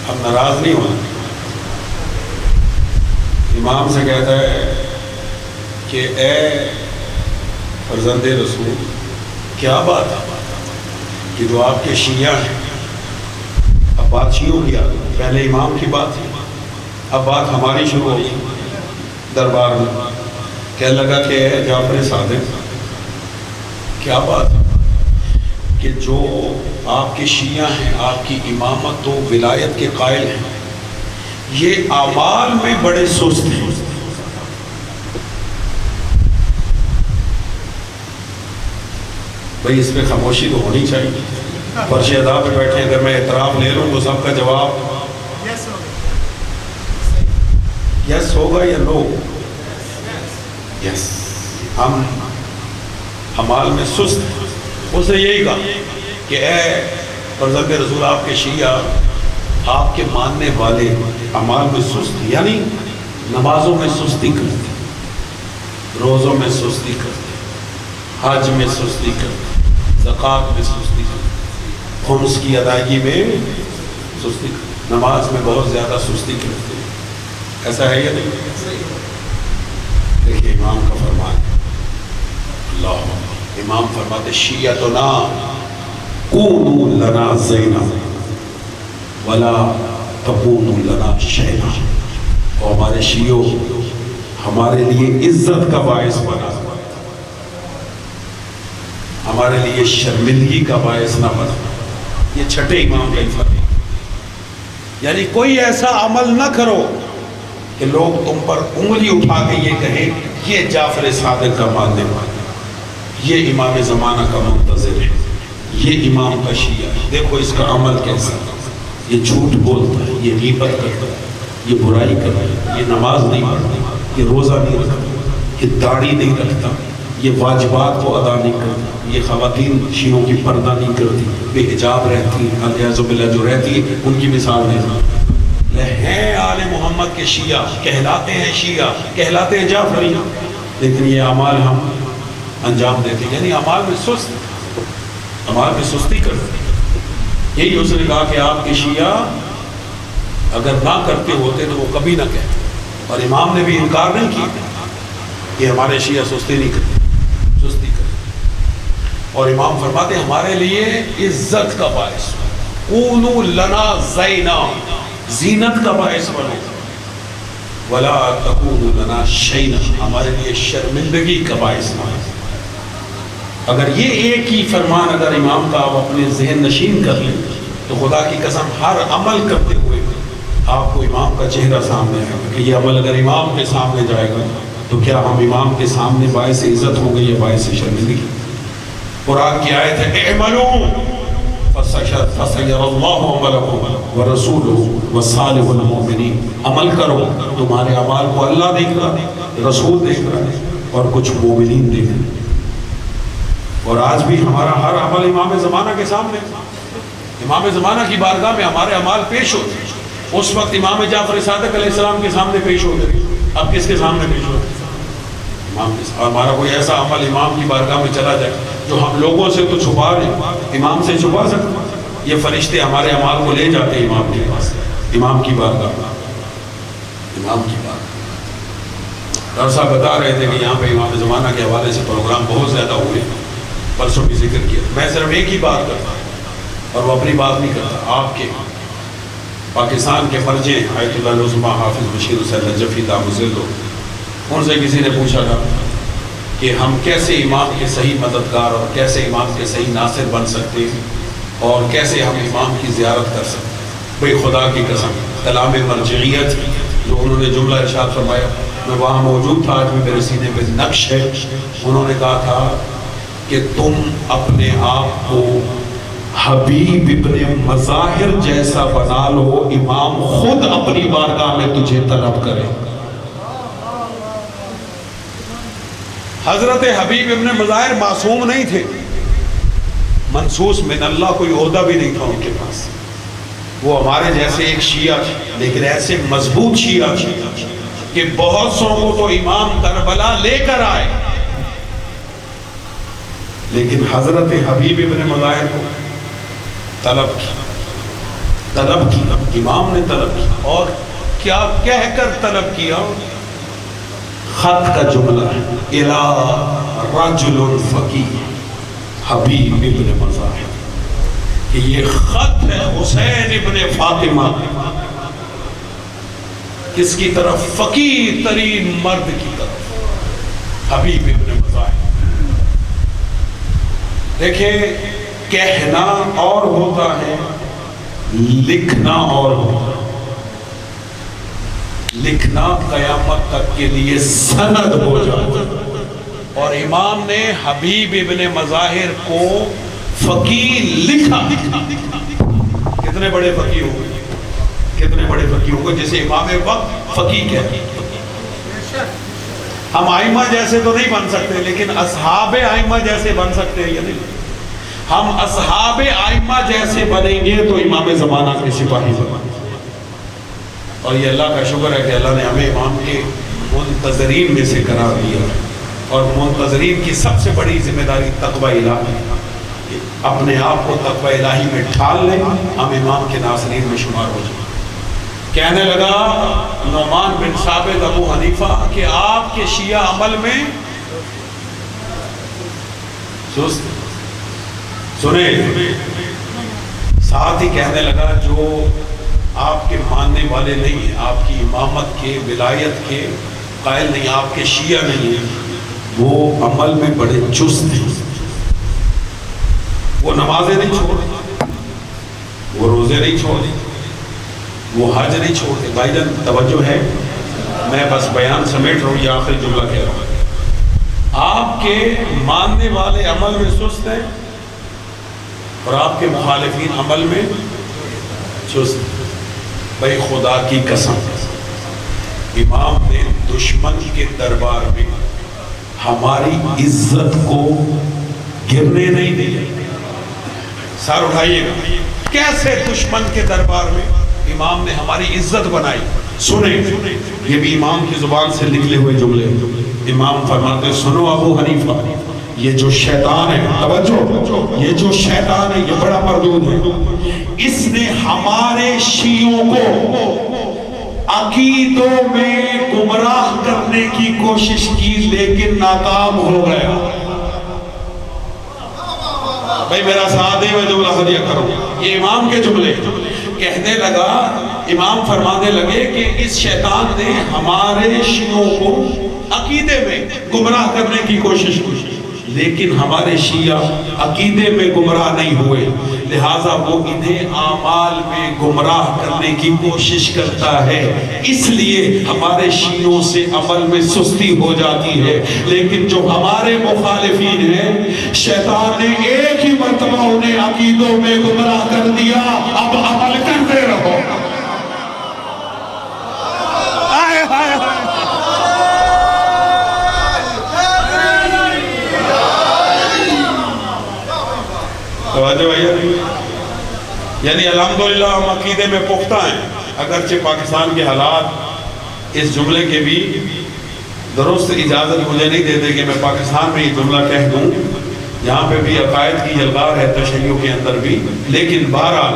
ہم ناراض نہیں ہونا. امام سے کہتا ہے کہ اے فرزند رسول, کیا بات ہے کہ جو آپ کے شیعہ ہیں, اب بات شیعوں کی آ گئی, پہلے امام کی بات تھی, اب بات ہماری شروع ہوئی دربار میں. کہنے لگا کہ جعفر صادق کیا بات ہے کہ جو آپ کے شیعہ ہیں, آپ کی امامت و ولایت کے قائل ہیں, یہ اعمال میں بڑے سست ہیں. بھئی اس پہ خاموشی تو ہونی چاہیے. فرش ادا پہ بیٹھے, اگر میں اعتراف لے لوں تو سب کا جواب یس ہوگا یا نو؟ یس. ہم اعمال میں سست ہیں. اسے یہی کہا کہ اے فرزند رسول, آپ کے شیعہ, آپ کے ماننے والے اعمال میں سست, یعنی نمازوں میں سستی کرتے, روزوں میں سستی کرتے, حج میں سستی کرتے، زکوٰۃ میں سستی کرتے، خمس کی ادائیگی میں سستی کرتے، نماز میں بہت زیادہ سستی کرتے ہیں. ایسا ہے یا نہیں؟ دیکھیے امام کا فرمان ہے. اللہ امام فرماتے شیعتنا کونوا لنا زینا ولا تکونوا لنا شینا. اور ہمارے شیعوں ہمارے لیے عزت کا باعث بنا، ہمارے لیے شرمندگی کا باعث نہ بنا. یہ چھٹے امام کا فرمان. یعنی کوئی ایسا عمل نہ کرو کہ لوگ تم پر انگلی اٹھا کے یہ کہیں یہ جعفر صادق کا ماننے والا، یہ امام زمانہ کا منتظر ہے، یہ امام کا شیعہ ہے، دیکھو اس کا عمل کیسا ہے، یہ جھوٹ بولتا ہے، یہ غیبت کرتا ہے، یہ برائی کرتا ہے، یہ نماز نہیں پڑھتا، یہ روزہ نہیں رکھتا، یہ داڑھی نہیں رکھتا، یہ واجبات کو ادا نہیں کرتا، یہ خواتین شیعوں کی پردہ نہیں کرتی، بے حجاب رہتی، علیہ باللہ جو رہتی ہے ان کی مثال نہیں. ہیں آل محمد کے شیعہ، کہلاتے ہیں شیعہ، کہلاتے ہیں جعفری، لیکن یہ اعمال ہم انجام دیتے ہیں. یعنی اعمال میں سستی کرتے. یہی اس نے کہا کہ آپ کے شیعہ اگر نہ کرتے ہوتے تو وہ کبھی نہ کہتے. اور امام نے بھی انکار نہیں کیا کہ ہمارے شیعہ سستی نہیں کرتے، سستی کرتے. اور امام فرماتے ہیں ہمارے لیے عزت کا باعث کونوا لنا زینا، زینت کا باعث بنو، ولا تکونوا لنا شینا، ہمارے لیے شرمندگی کا باعث بنو. اگر یہ ایک ہی فرمان اگر امام کا آپ اپنے ذہن نشین کر لیں تو خدا کی قسم ہر عمل کرتے ہوئے آپ کو امام کا چہرہ سامنے آئے گا کہ یہ عمل اگر امام کے سامنے جائے گا تو کیا ہم امام کے سامنے باعث عزت ہوں گے یا باعث شرمندگی. قرآن کی آیت ہے اعملوا فسیر اللہ عملکم ورسولہ وصالح المؤمنین. عمل کرو، تمہارے اعمال کو اللہ دیکھ رہا ہے، رسول دیکھ رہا ہے اور کچھ مومنین دیکھ رہے ہیں. اور آج بھی ہمارا ہر عمل امام زمانہ کے سامنے، امام زمانہ کی بارگاہ میں ہمارے اعمال پیش ہوتے ہیں. اس وقت امام جعفر صادق علیہ السلام کے سامنے پیش ہوتے ہیں، اب کس کے سامنے پیش ہوتے ہیں؟ امام کے سامنے. ہمارا کوئی ایسا عمل امام کی بارگاہ میں چلا جائے جو ہم لوگوں سے تو چھپا رہے ہیں، امام سے چھپا سکتے؟ یہ فرشتے ہمارے اعمال کو لے جاتے ہیں امام کے پاس، امام کی بارگاہ، امام کی بارگاہ. ڈاکٹر صاحب بتا رہے تھے کہ یہاں پہ امام زمانہ کے حوالے سے پروگرام بہت زیادہ ہوئے، پرسوں بھی ذکر کیا. میں صرف ایک ہی بات کرتا ہوں اور وہ اپنی بات نہیں کرتا. آپ کے پاکستان کے مرجع آیت اللہ العظمیٰ حافظ بشیر حسین نجفی دامت ظلہ، ان سے کسی نے پوچھا تھا کہ ہم کیسے امام کے صحیح مددگار اور کیسے امام کے صحیح ناصر بن سکتے ہیں اور کیسے ہم امام کی زیارت کر سکتے ہیں. بھئی خدا کی قسم کلام مرجعیت جو انہوں نے جملہ ارشاد فرمایا، میں وہاں موجود تھا، آج بھی میرے سینے پہ نقش ہے. انہوں نے کہا تھا کہ تم اپنے آپ کو حبیب ابن مظاہر جیسا بنا لو، امام خود اپنی بارگاہ میں تجھے طلب کرے. حضرت حبیب ابن مظاہر معصوم نہیں تھے، منصوص من اللہ، کوئی عہدہ بھی نہیں تھا ان کے پاس. وہ ہمارے جیسے ایک شیعہ لیکن ایسے مضبوط شیعہ کہ بہت سو کو تو امام کربلا لے کر آئے، لیکن حضرت حبیب ابن مظاہر کو طلب کی، امام نے طلب کی. اور کیا کہہ کر طلب کیا؟ خط کا جملہ ہے الی رجل فقیہ حبیب ابن مظاہر، کہ یہ خط ہے حسین ابن فاطمہ کس کی طرف؟ فقیہ ترین مرد کی طرف، حبیب ابن مظاہر. دیکھیں کہنا اور ہوتا ہے، لکھنا اور ہوتا ہے. لکھنا قیامت تک کے لیے سند ہو جاتا ہے. اور امام نے حبیب ابن مظاہر کو فقیہ لکھا. کتنے بڑے فقیہ ہوں گے، کتنے بڑے فقیہ ہوں گے جسے امام وقت فقیہ کہتے ہیں. ہم ائمہ جیسے تو نہیں بن سکتے لیکن اصحاب ائمہ جیسے بن سکتے ہیں یا نہیں؟ ہم اصحاب ائمہ جیسے بنیں گے تو امام زمانہ کے سپاہی بنیں گے. اور یہ اللہ کا شکر ہے کہ اللہ نے ہمیں امام کے منتظرین میں سے قرار دیا. اور منتظرین کی سب سے بڑی ذمہ داری تقوی الہی، اپنے آپ کو تقوی الہی میں ڈھال لیں، ہم امام کے ناصرین میں شمار ہو جائیں۔ کہنے لگا نعمان بن ثابت ابو حنیفہ کہ آپ کے شیعہ عمل میں سنیں، ساتھ ہی کہنے لگا جو آپ کے ماننے والے نہیں ہیں، آپ کی امامت کے ولایت کے قائل نہیں، آپ کے شیعہ نہیں ہیں، وہ عمل میں بڑے چست ہیں، وہ نمازیں نہیں چھوڑتے، وہ روزے نہیں چھوڑتے، وہ حج نہیں چھوڑتے۔ بھائی جان توجہ ہے، میں بس بیان سمیٹ رہا ہوں، یہ آخری جملہ کہہ رہا ہوں۔ آپ کے ماننے والے عمل میں سست ہیں اور آپ کے مخالفین عمل میں چست ہیں۔ بھائی خدا کی قسم، امام نے دشمن کے دربار میں ہماری عزت کو گرنے نہیں دیا۔ سر اٹھائیے گا، کیسے دشمن کے دربار میں امام نے ہماری عزت بنائی۔ سنیں، یہ بھی امام کی زبان سے نکلے ہوئے جملے۔ امام فرماتے سنو ابو حنیفہ، یہ جو شیطان ہے، توجہ، یہ جو شیطان ہے یہ بڑا مردود ہے، اس نے ہمارے شیعوں کو عقیدوں میں گمراہ کرنے کی کوشش کی لیکن ناکام ہو گیا۔ بھائی میرا ساتھ دے، میں جملہ ہدیہ کروں، یہ امام کے جملے۔ کہنے لگا، امام فرمانے لگے کہ اس شیطان نے ہمارے شیعوں کو عقیدے میں گمراہ کرنے کی کوشش کی لیکن ہمارے شیعہ عقیدے میں گمراہ نہیں ہوئے، لہٰذا وہ انہیں اعمال میں گمراہ کرنے کی کوشش کرتا ہے، اس لیے ہمارے شیعوں سے عمل میں سستی ہو جاتی ہے۔ لیکن جو ہمارے مخالفین ہیں، شیطان نے ایک ہی مرتبہ انہیں عقیدوں میں گمراہ کر دیا، اب عمل کرتے رہو۔ یعنی الحمدللہ ہم عقیدے میں پختہ ہیں، اگرچہ پاکستان کے حالات اس جملے کے بھی درست اجازت مجھے نہیں دیتے کہ میں پاکستان میں یہ جملہ کہہ دوں، یہاں پہ بھی عقائد کی یلغار ہے تشیع کے اندر بھی، لیکن بہرحال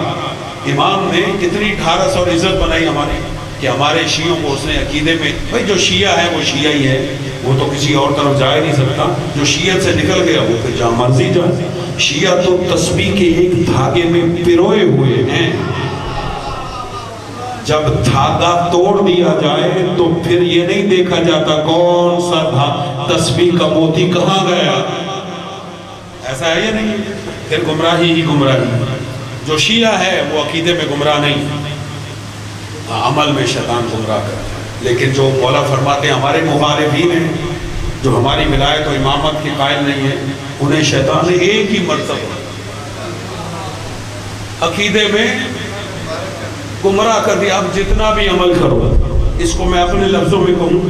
امام نے اتنی ڈھارس اور عزت بنائی ہماری کہ ہمارے شیعوں کو اس نے عقیدے میں، بھائی جو شیعہ ہے وہ شیعہ ہی ہے، وہ تو کسی اور طرف جا نہیں سکتا، جو شیعت سے نکل گیا وہ پھر جہاں مرضی جائے۔ شیعہ تو تسبیح کے ایک دھاگے میں پروئے ہوئے ہیں، جب دھاگا توڑ دیا جائے تو پھر یہ نہیں دیکھا جاتا کون سا تسبیح کا موتی کہاں گیا، ایسا ہے یا نہیں؟ پھر گمراہی ہی گمراہی۔ جو شیعہ ہے وہ عقیدے میں گمراہ نہیں، عمل میں شیطان گمراہ کرتا ہے۔ لیکن جو مولا فرماتے ہیں ہمارے مخالفین ہیں، جو ہماری ولایت و امامت کے قائل نہیں ہیں، انہیں شیطان نے ایک ہی مرتبہ عقیدے میں گمراہ کر دیا۔ اب جتنا بھی عمل کرو، اس کو میں اپنے لفظوں میں کہوں،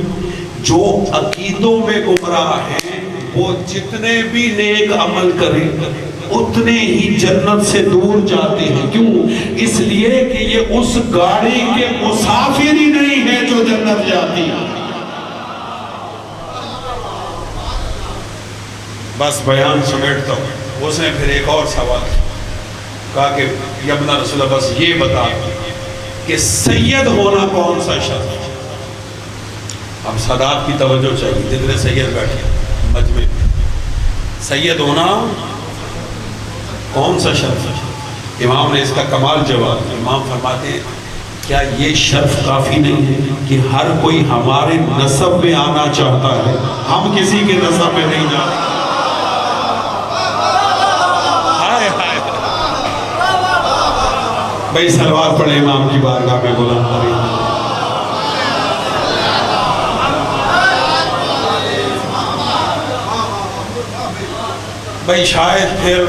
جو عقیدوں میں گمراہ ہیں وہ جتنے بھی نیک عمل کریں اتنے ہی جنت سے دور جاتے ہیں۔ کیوں؟ اس لیے کہ یہ اس گاڑی کے مسافر ہی نہیں ہے جو جنت جاتی ہے۔ بس بیان سمیٹتا ہوں۔ اس نے پھر ایک اور سوال کہا کہ یا ابن رسول اللہ، بس یہ بتا کہ سید ہونا کون سا شرط ہے؟ اب سادات کی توجہ چاہیے، جتنے سید بیٹھے مجمع میں، سید ہونا کون سا شرف ہے؟ امام نے اس کا کمال جواب۔ امام فرماتے ہیں کیا یہ شرف کافی نہیں ہے کہ ہر کوئی ہمارے نسب میں آنا چاہتا ہے، ہم کسی کے نسب میں نہیں جاتے۔ بھائی سلوات پڑھے امام کی بارگاہ میں بلند ترین۔ بھائی شاید پھر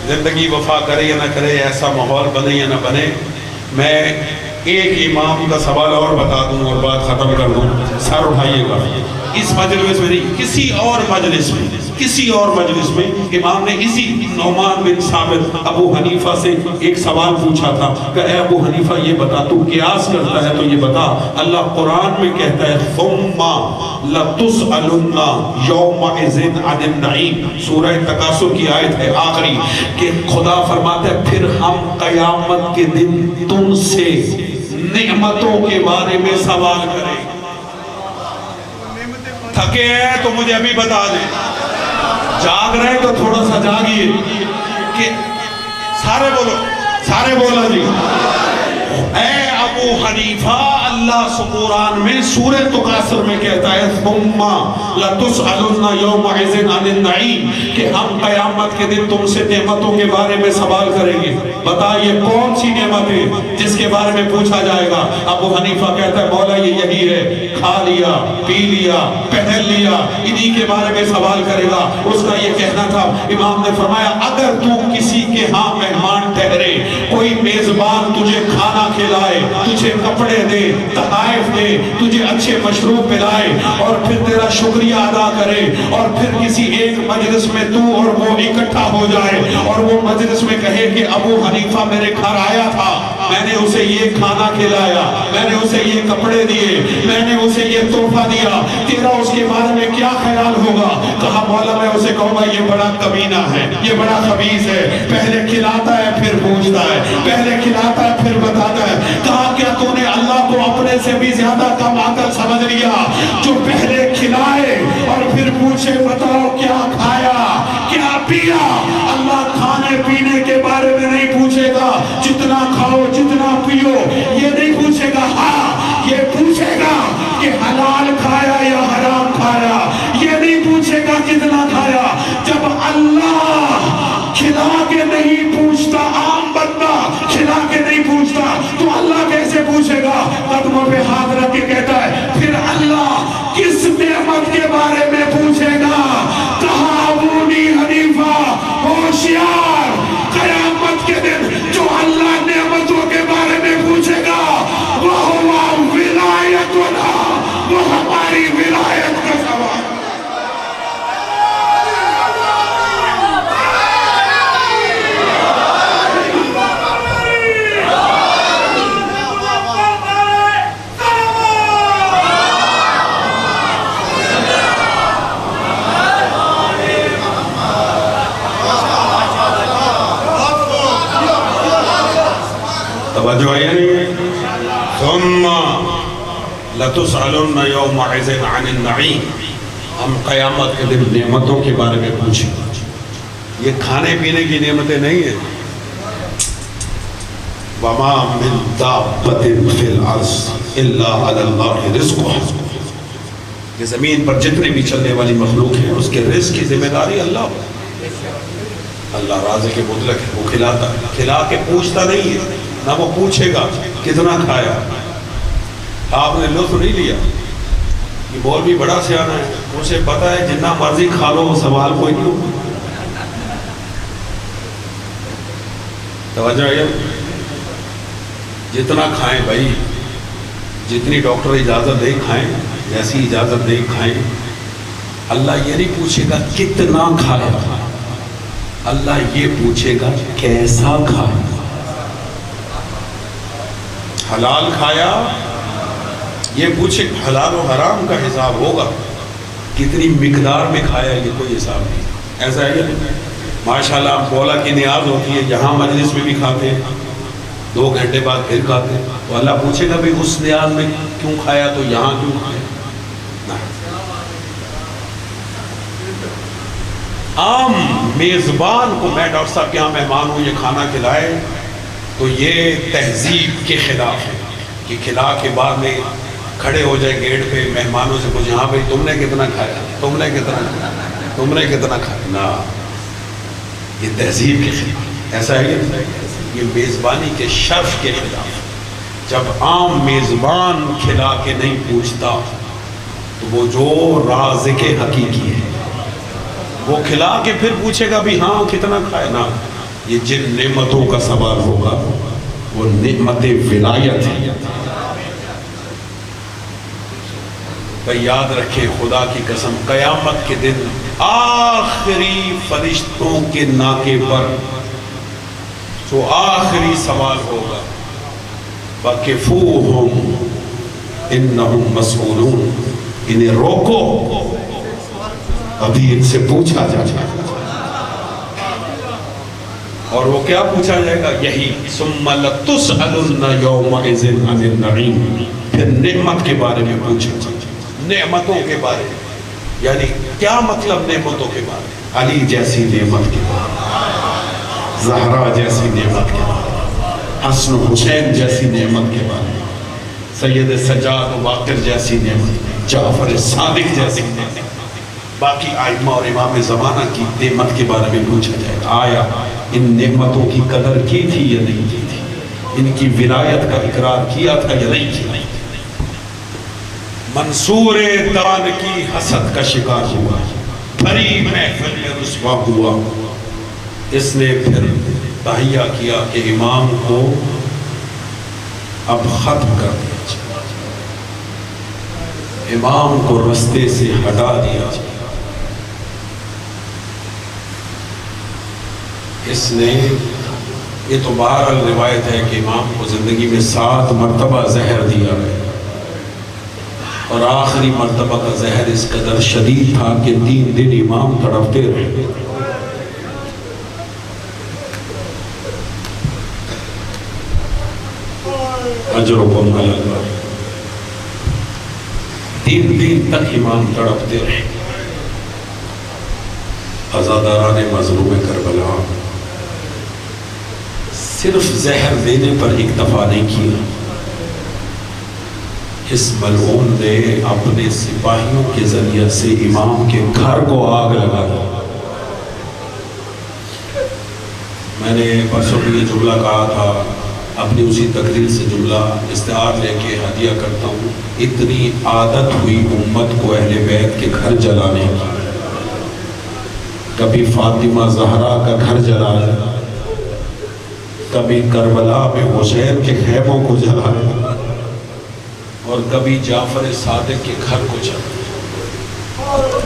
زندگی وفا کرے یا نہ کرے، ایسا ماحول بنے یا نہ بنے، میں ایک امام کا سوال اور بتا دوں اور بات ختم کر دوں۔ سر اٹھائیے گا، اس مجلس میں نہیں، کسی اور مجلس میں امام نے اسی نعمان بن ثابت ابو حنیفہ سے ایک سوال پوچھا تھا کہ اے ابو حنیفہ یہ بتا، تو قیاس کرتا ہے تو یہ بتا، اللہ قرآن میں کہتا ہے ثم لتسألن یومئذ عن النعیم، سورہ تکاثر کی آیت ہے آخری، کہ خدا فرماتا ہے پھر ہم قیامت کے دن تم سے نعمتوں کے بارے میں سوال کریں۔ تھکے ہیں تو مجھے ابھی بتا دیں، جاگ رہے تو تھوڑا سا جاگیے، کہ سارے بولو جی، اے ابو حنیفہ اللہ قرآن میں سورہ تکاثر میں کہتا ہے ثم لتسألن یومئذ عن النعیم، کہ ہم قیامت کے دن تم سے نعمتوں کے بارے میں سوال کریں گے، بتا یہ کون سی نعمت ہے جس کے بارے میں پوچھا جائے گا؟ ابو حنیفہ کہتا ہے مولا یہ یہی ہے، کھا لیا پی لیا پہن لیا، انہی کے بارے میں سوال کرے گا۔ اس کا یہ کہنا تھا، امام نے فرمایا اگر تو کسی کے ہاں مہمان ٹھہرے، کوئی میزبان تجھے کھانا کھلائے، تجھے کپڑے دے، تحائف دے، تجھے اچھے مشروب پلائے، اور پھر تیرا شکریہ ادا کرے، اور پھر کسی ایک مجلس میں تو اور وہ اکٹھا ہو جائے، اور وہ مجلس میں کہے کہ ابو حنیفہ میرے گھر آیا تھا، میں نے اسے یہ کھانا کھلایا، میں نے اسے یہ کپڑے دیے، میں نے اسے یہ تحفہ دیا، تیرا اس کے بارے میں کیا خیال ہوگا؟ کہا مولا میں اسے کہوں گا یہ بڑا کمینہ ہے، یہ بڑا خبیث ہے، پہلے کھلاتا ہے پھر پوچھتا ہے، پہلے کھلاتا ہے پھر بتاتا ہے۔ کہا کیا تو نے اللہ کو اپنے سے بھی زیادہ کم عقل سمجھ لیا، جو پہلے کھلائے اور پھر پوچھے بتاؤ کیا کھایا کیا پیا؟ اللہ کھانے پینے کے بارے میں نہیں پوچھے گا جتنا کھاؤ جتنا پیو، یہ نہیں پوچھے گا، ہاں یہ پوچھے گا کہ حلال کھایا یا حرام کھایا، یہ نہیں پوچھے گا کتنا کھایا۔ جب اللہ کھلا کے نہیں پوچھتا، عام بندہ کھلا کے نہیں پوچھتا تو اللہ کیسے پوچھے گا؟ قدموں پہ ہاتھ رکھ کے کہتا ہے پھر اللہ کس نعمت کے بارے میں پوچھے گا؟ کہا ابو حنیفہ ہوشیار، قیامت کے دن جو اللہ نعمتوں کے بارے میں پوچھے گا وہ ولایتنا، وہ ہماری ولایت کا سوال۔ توجہ آئی نہیں؟ ثم لتسألن یومئذ عن النعیم، ہم قیامت کے دن نعمتوں کے بارے میں پوچھیں گے۔ یہ کھانے پینے کی نعمتیں نہیں ہیں۔ وما من دابۃ فی الارض الا علی اللہ رزقها، یہ زمین پر جتنے بھی چلنے والی مخلوق ہیں اس کے رزق کی ذمہ داری اللہ پر۔ اللہ رازق مطلق ہے، وہ کھلاتا ہے، کھلا کے پوچھتا نہیں ہے، نہ وہ پوچھے گا کتنا کھایا۔ آپ نے لطف نہیں لیا، یہ مولوی بڑا سیانہ ہے، اسے پتا ہے جتنا مرضی کھا لو وہ سوال کوئی نہیں ہوگا۔ توجہ ہے، جتنا کھائیں بھائی، جتنی ڈاکٹر اجازت دے کھائیں، جیسی اجازت دے کھائیں۔ اللہ یہ نہیں پوچھے گا کتنا کھایا، اللہ یہ پوچھے گا کیسا کھایا۔ حلال کھایا، یہ پوچھے حلال و حرام کا حساب ہوگا، کتنی مقدار میں کھایا یہ کوئی حساب نہیں۔ ایسا ہے ماشاءاللہ مولا کی نیاز ہوتی ہے، جہاں مجلس میں بھی کھاتے ہیں 2 گھنٹے بعد پھر کھاتے ہیں، تو اللہ پوچھے گا بھی اس نیاز میں کیوں کھایا تو یہاں کیوں کھایا؟ عام میزبان کو میں ڈاکٹر صاحب کے یہاں مہمان ہوں، یہ کھانا کھلائے تو یہ تہذیب کے خلاف ہے کہ کھلا کے بعد میں کھڑے ہو جائے گیٹ پہ مہمانوں سے پوچھے ہاں بھائی تم نے کتنا کھایا، تم نے کتنا کھایا، تم نے کتنا کھایا؟ نا، یہ تہذیب کے خلاف۔ ایسا ہے یہ میزبانی کے شرف کے خلاف۔ جب عام میزبان کھلا کے نہیں پوچھتا تو وہ جو رازق حقیقی ہے وہ کھلا کے پھر پوچھے گا بھی ہاں کتنا کھائے نا۔ یہ جن نعمتوں کا سوال ہوگا وہ نعمت ولایت ہے۔ بھئی یاد رکھیں خدا کی قسم قیامت کے دن آخری فرشتوں کے ناکے پر جو آخری سوال ہوگا وَقِفُوهُمْ إِنَّهُمْ مَسْئُولُونَ، انہیں روکو ابھی ان سے پوچھا جائے گا۔ اور وہ کیا پوچھا جائے گا؟ یہی ثُمَّ لَتُسْأَلُنَّ يَوْمَئِذٍ عَنِ النَّعِيمِ، پھر نعمت کے بارے میں پوچھا جائے گا، نعمتوں کے بارے میں، یعنی کیا مطلب نعمتوں کے بارے میں؟ علی جیسی نعمت کے بارے میں، زہرا جیسی نعمت کے بارے میں، حسن و حسین جیسی نعمت کے بارے میں، سید سجاد و باقر جیسی نعمت، جعفر صادق جیسی نعمت، باقی آئمہ اور امام زمانہ کی نعمت کے بارے میں پوچھا جائے گا۔ آیا ان نعمتوں کی قدر کی تھی یا نہیں کی تھی؟ ان کی ولایت کا اقرار کیا تھا یا نہیں کیا؟ منصور دان کی حسد کا شکار ہوا، بھری محفل میں رسوا ہوا، اس نے پھر تہیہ کیا کہ امام کو اب ختم کر دیا جائے، امام کو رستے سے ہٹا دیا جائے۔ اس نے، یہ تو بہرحال روایت ہے کہ امام کو زندگی میں 7 مرتبہ زہر دیا گیا، اور آخری مرتبہ کا زہر اس قدر شدید تھا کہ 3 دن امام تڑپتے رہے۔ اجرکم علی اللہ، 3 دن تک امام تڑپتے رہے۔ عزاداران مظلوم کربلا صرف زہر دینے پر اکتفا نہیں کیا، اس ملعون نے اپنے سپاہیوں کے ذریعے سے امام کے گھر کو آگ لگا دی۔ میں نے پرسوں یہ جملہ کہا تھا، اپنی اسی تقریر سے جملہ استعار لے کے ہدیہ کرتا ہوں، اتنی عادت ہوئی امت کو اہل بیت کے گھر جلانے کی، کبھی فاطمہ زہرا کا گھر جلایا، کبھی کربلا میں حسین کے خیموں کو جلایا، اور کبھی جعفر صادق کے گھر کو جلایا۔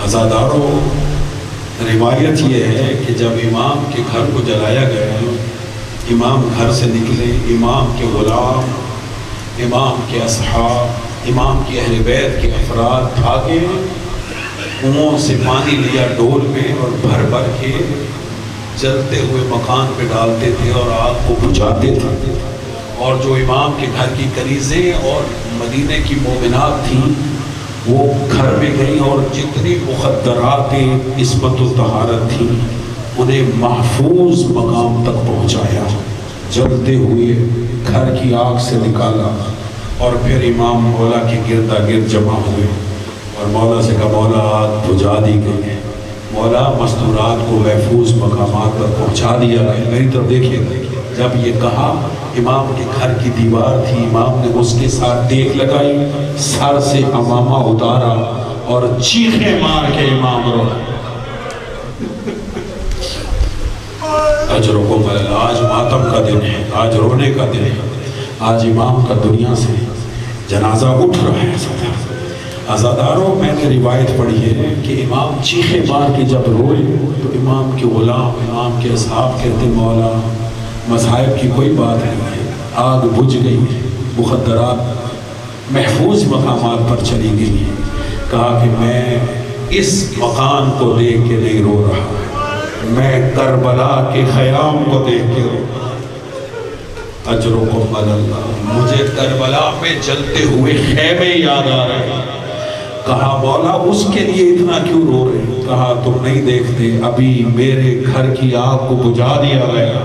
عزاداروں، روایت یہ ہے کہ جب امام کے گھر کو جلایا گیا، امام گھر سے نکلے، امام کے غلام، امام کے اصحاب، امام کی اہل بیت کے افراد بھاگے، کنووں سے پانی لیا ڈول میں اور بھر بھر کے جلتے ہوئے مکان پہ ڈالتے تھے اور آگ کو بجھاتے تھے، اور جو امام کے گھر کی کنیزیں اور مدینے کی مومنات تھیں وہ گھر میں گئیں، اور جتنی مخدرات عصمت و طہارت تھیں انہیں محفوظ مقام تک پہنچایا، جلتے ہوئے گھر کی آگ سے نکالا، اور پھر امام مولا کے گردا گرد جمع ہوئے اور مولا سے کہا مولا آگ بجھا دی گئی ہے، مولا مستورات کو محفوظ مقامات پر پہنچا دیا گیا۔ میری طرف دیکھیں، جب یہ کہا امام کے گھر کی دیوار تھی، امام نے اس کے ساتھ ٹیک لگائی، سر سے عمامہ اتارا اور چیخیں مار کے امام رونا۔ اجرکم علی اللہ، آج ماتم کا دن ہے، آج رونے کا دن ہے، آج امام کا دنیا سے جنازہ اٹھ رہا ہے۔ عزاداروں، میں نے روایت پڑھی ہے کہ امام چیخیں مار کے جب روئے تو امام کے غلام، امام کے اصحاب کہتے مولا مذاہب کی کوئی بات نہیں ہے، آگ بجھ گئی، مخدرات محفوظ مقامات پر چلی گئی۔ کہا کہ میں اس مکان کو دیکھ کے نہیں رو رہا، میں کربلا کے خیام کو دیکھ کے رو رہا۔ اجرکم علی اللہ، مجھے کربلا میں جلتے ہوئے خیمے یاد آ رہے ہیں۔ کہا مولا اس کے لیے اتنا کیوں رو رہے؟ کہا تم نہیں دیکھتے ابھی میرے گھر کی آگ کو بجھا دیا گیا،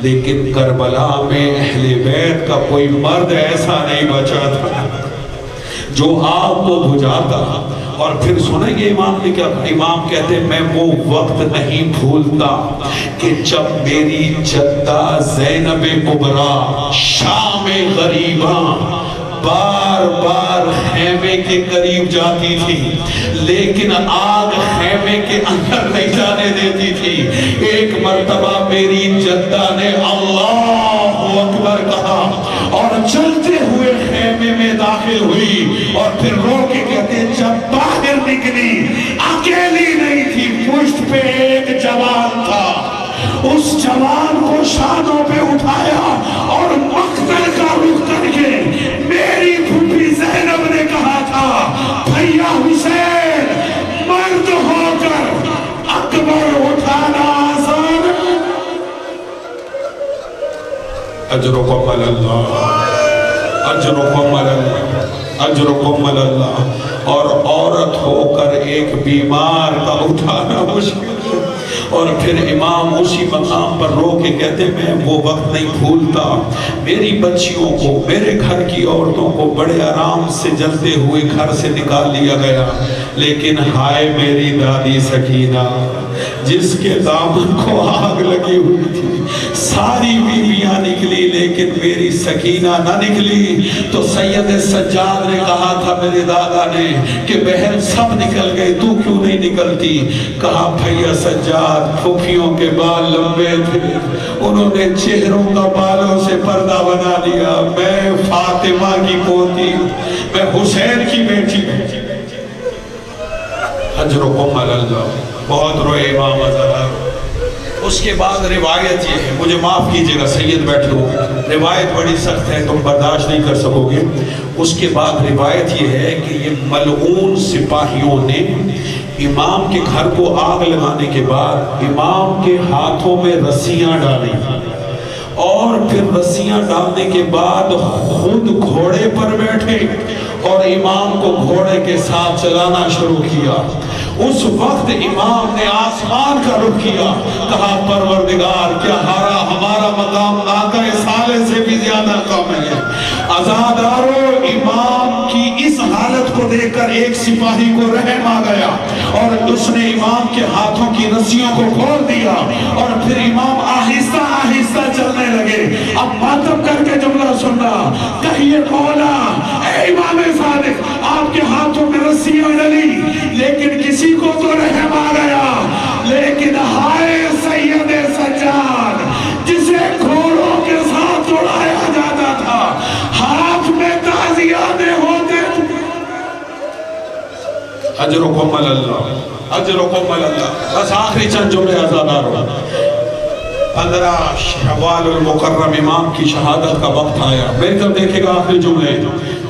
لیکن کربلا میں اہل بیت کا کوئی مرد ایسا نہیں بچا تھا جو آگ کو بجھاتا۔ اور پھر سنیں گے امام نے کیا، امام کہتے میں وہ وقت نہیں بھولتا کہ جب میری جدہ زینب کبریٰ شام غریباں بار بار خیمے کے قریب جاتی تھی، لیکن آگ خیمے کے اندر نہیں جانے دیتی تھی۔ ایک مرتبہ میری جدہ نے اللہ اکبر کہا اور چلتے ہوئے خیمے میں داخل ہوئی۔ ہوئی اور پھر رو کے کہتے جب باہر نکلی اکیلی نہیں تھی، پشت پہ ایک جوان تھا، اس جوان کو شانوں پہ اٹھایا اور مقتل کا رخ کر کے میری پھوپھی زینب نے کہا تھا بھیا حسین مرد ہو کر اکبر اٹھانا آسان ہے۔ اجرکم علی اللہ، اجرکم علی اللہ، اجرکم علی اللہ۔ اور عورت ہو کر ایک بیمار کا اٹھانا مشکل ہے، اور پھر امام اسی مقام پر رو کے کہتے میں وہ وقت نہیں بھولتا، میری بچیوں کو، میرے گھر کی عورتوں کو بڑے آرام سے جلتے ہوئے گھر سے نکال لیا گیا، لیکن ہائے میری دادی سکینہ جس کے دامن کو آگ لگی ہوئی تھی، ساری بیویاں نکلی لیکن میری سکینہ نہ نکلی۔ تو سید سجاد نے کہا تھا میرے دادا نے کہ بہن سب نکل گئے، تو کیوں نہیں نکلتی؟ کہا بھیا سجاد پھوپھیوں کے بال لمبے تھے، انہوں نے چہروں کا بالوں سے پردہ بنا لیا، میں فاطمہ کی پوتی، میں حسین کی بیٹی۔ اجرکم علی اللہ۔ بہت روئے امام ازہر۔ اس کے بعد روایت یہ ہے، مجھے معاف کیجئے گا سید بیٹھو، روایت بڑی سخت ہے تم برداشت نہیں کر سکو گے۔ اس کے بعد روایت یہ ہے کہ یہ ملعون سپاہیوں نے امام کے گھر کو آگ لگانے کے بعد امام کے ہاتھوں میں رسیاں ڈالی، اور پھر رسیاں ڈالنے کے بعد خود گھوڑے پر بیٹھے اور امام کو گھوڑے کے ساتھ چلانا شروع کیا۔ اس وقت امام نے آسمان کا رخ کیا، کہا پروردگار کیا ہمارا مقام ناقہ سالے سے بھی زیادہ کم ہے؟ عزادارو امام کی اس حالت کو دیکھ کر ایک سپاہی کو رحم آ گیا اور اس نے امام کے ہاتھوں کی رسیوں کو کھول دیا، اور پھر امام آہستہ آہستہ چلنے لگے۔ اب ماتم کر کے جملہ سننا، کہیے مولا اے امام صادق آپ کے ہاتھوں میں رسیاں ڈلی لیکن کسی کو تو رحم آ گیا، لیکن ہائے سید سجاد جسے گھوڑوں کے ساتھ اڑایا جاتا تھا، ہاتھ میں تعزیانے ہوتے تھے۔ اجرکم علی اللہ، اجرکم علی اللہ۔ بس آخری چند جملے عزاداروں۔ 15 شوال المکرم امام کی شہادت کا وقت آیا، میری طرف دیکھے گا آخری جملے۔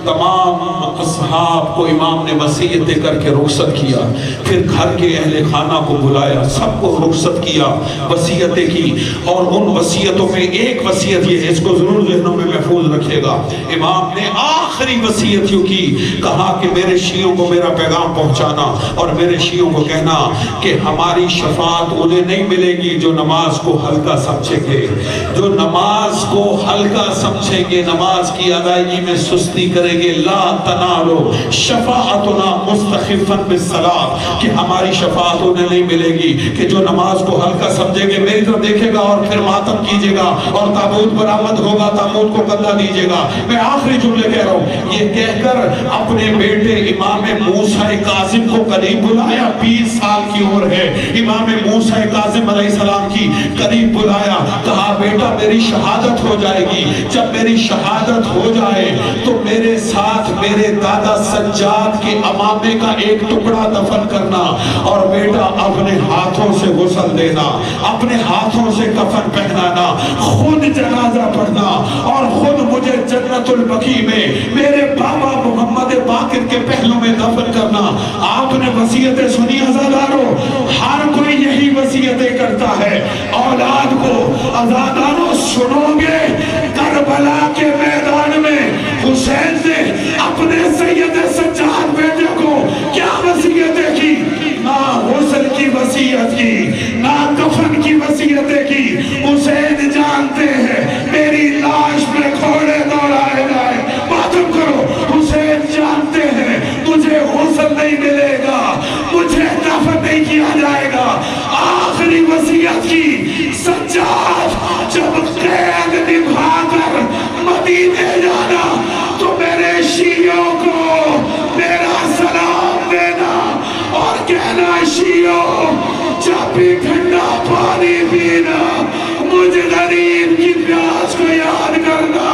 تمام اصحاب کو امام نے وصیتیں کر کے رخصت کیا، پھر گھر کے اہل خانہ کو بلایا، سب کو رخصت کیا، وصیتیں کی، اور ان وصیتوں میں ایک وصیت یہ ہے، اس کو ضرور ذہنوں میں محفوظ رکھے گا۔ امام نے آخری وصیت یوں کی، کہا کہ میرے شیعوں کو میرا پیغام پہنچانا، اور میرے شیعوں کو کہنا کہ ہماری شفاعت انہیں نہیں ملے گی جو نماز کو ہلکا سمجھیں گے، جو نماز کو ہلکا سمجھیں گے، نماز کی ادائیگی میں سستی کریں گے۔ لا تنالو شفاعتنا مستخفا بالصلاۃ، کہ ہماری شفاعت انہیں نہیں ملے گی کہ جو نماز کو ہلکا سمجھیں گے۔ میری طرف دیکھے گا اور پھر ماتم کیجئے گا، اور تابوت برآمد ہوگا، تابوت کو کندھا دیجئے گا۔ میں آخری جملے کہہ رہا ہوں، یہ کہہ کر اپنے بیٹے امام موسیٰ کاظم کو قریب بلایا، 20 سال کی عمر ہے، امام موسیٰ کاظم علیہ السلام کی قریب بلایا، کہا بیٹا میری شہادت ہو جائے گی، جب میری شہادت ہو جائے تو میرے ساتھ میرے دادا سجاد کے امامے کا ایک ٹکڑا دفن کرنا، اور بیٹا اپنے ہاتھوں سے غسل دینا، اپنے ہاتھوں سے کفن پہنانا، خود جنازہ پڑھنا، اور خود مجھے جنت البقیع میں میرے بابا محمد باقر کے پہلو میں دفن کرنا۔ آپ نے وصیتیں سنی عزاداروں، ہر کوئی یہی وصیتیں کرتا ہے اولاد کو۔ عزاداروں سنو گے کربلا کے میدان میں حسین نے اپنے سید سجاد بیٹے کو کیا وصیتیں کی؟ نہ غسل کی وصیت کی، نہ کفن کی وصیتیں کی۔ حسین جانتے ہیں میری لاش میں گھوڑے دوڑائے جائے، ماتم کرو، حسین جانتے ہیں مجھے غسل نہیں ملے گا، مجھے دفن نہیں کیا جائے گا۔ آخری وصیت کی، سجاد جب قید نبھا کر مدینے جانا تو میرے شیعوں کو میرا سلام دینا، اور کہنا شیعوں جب بھی ٹھنڈا پانی پینا مجھ غریب کی پیاس کو یاد کرنا۔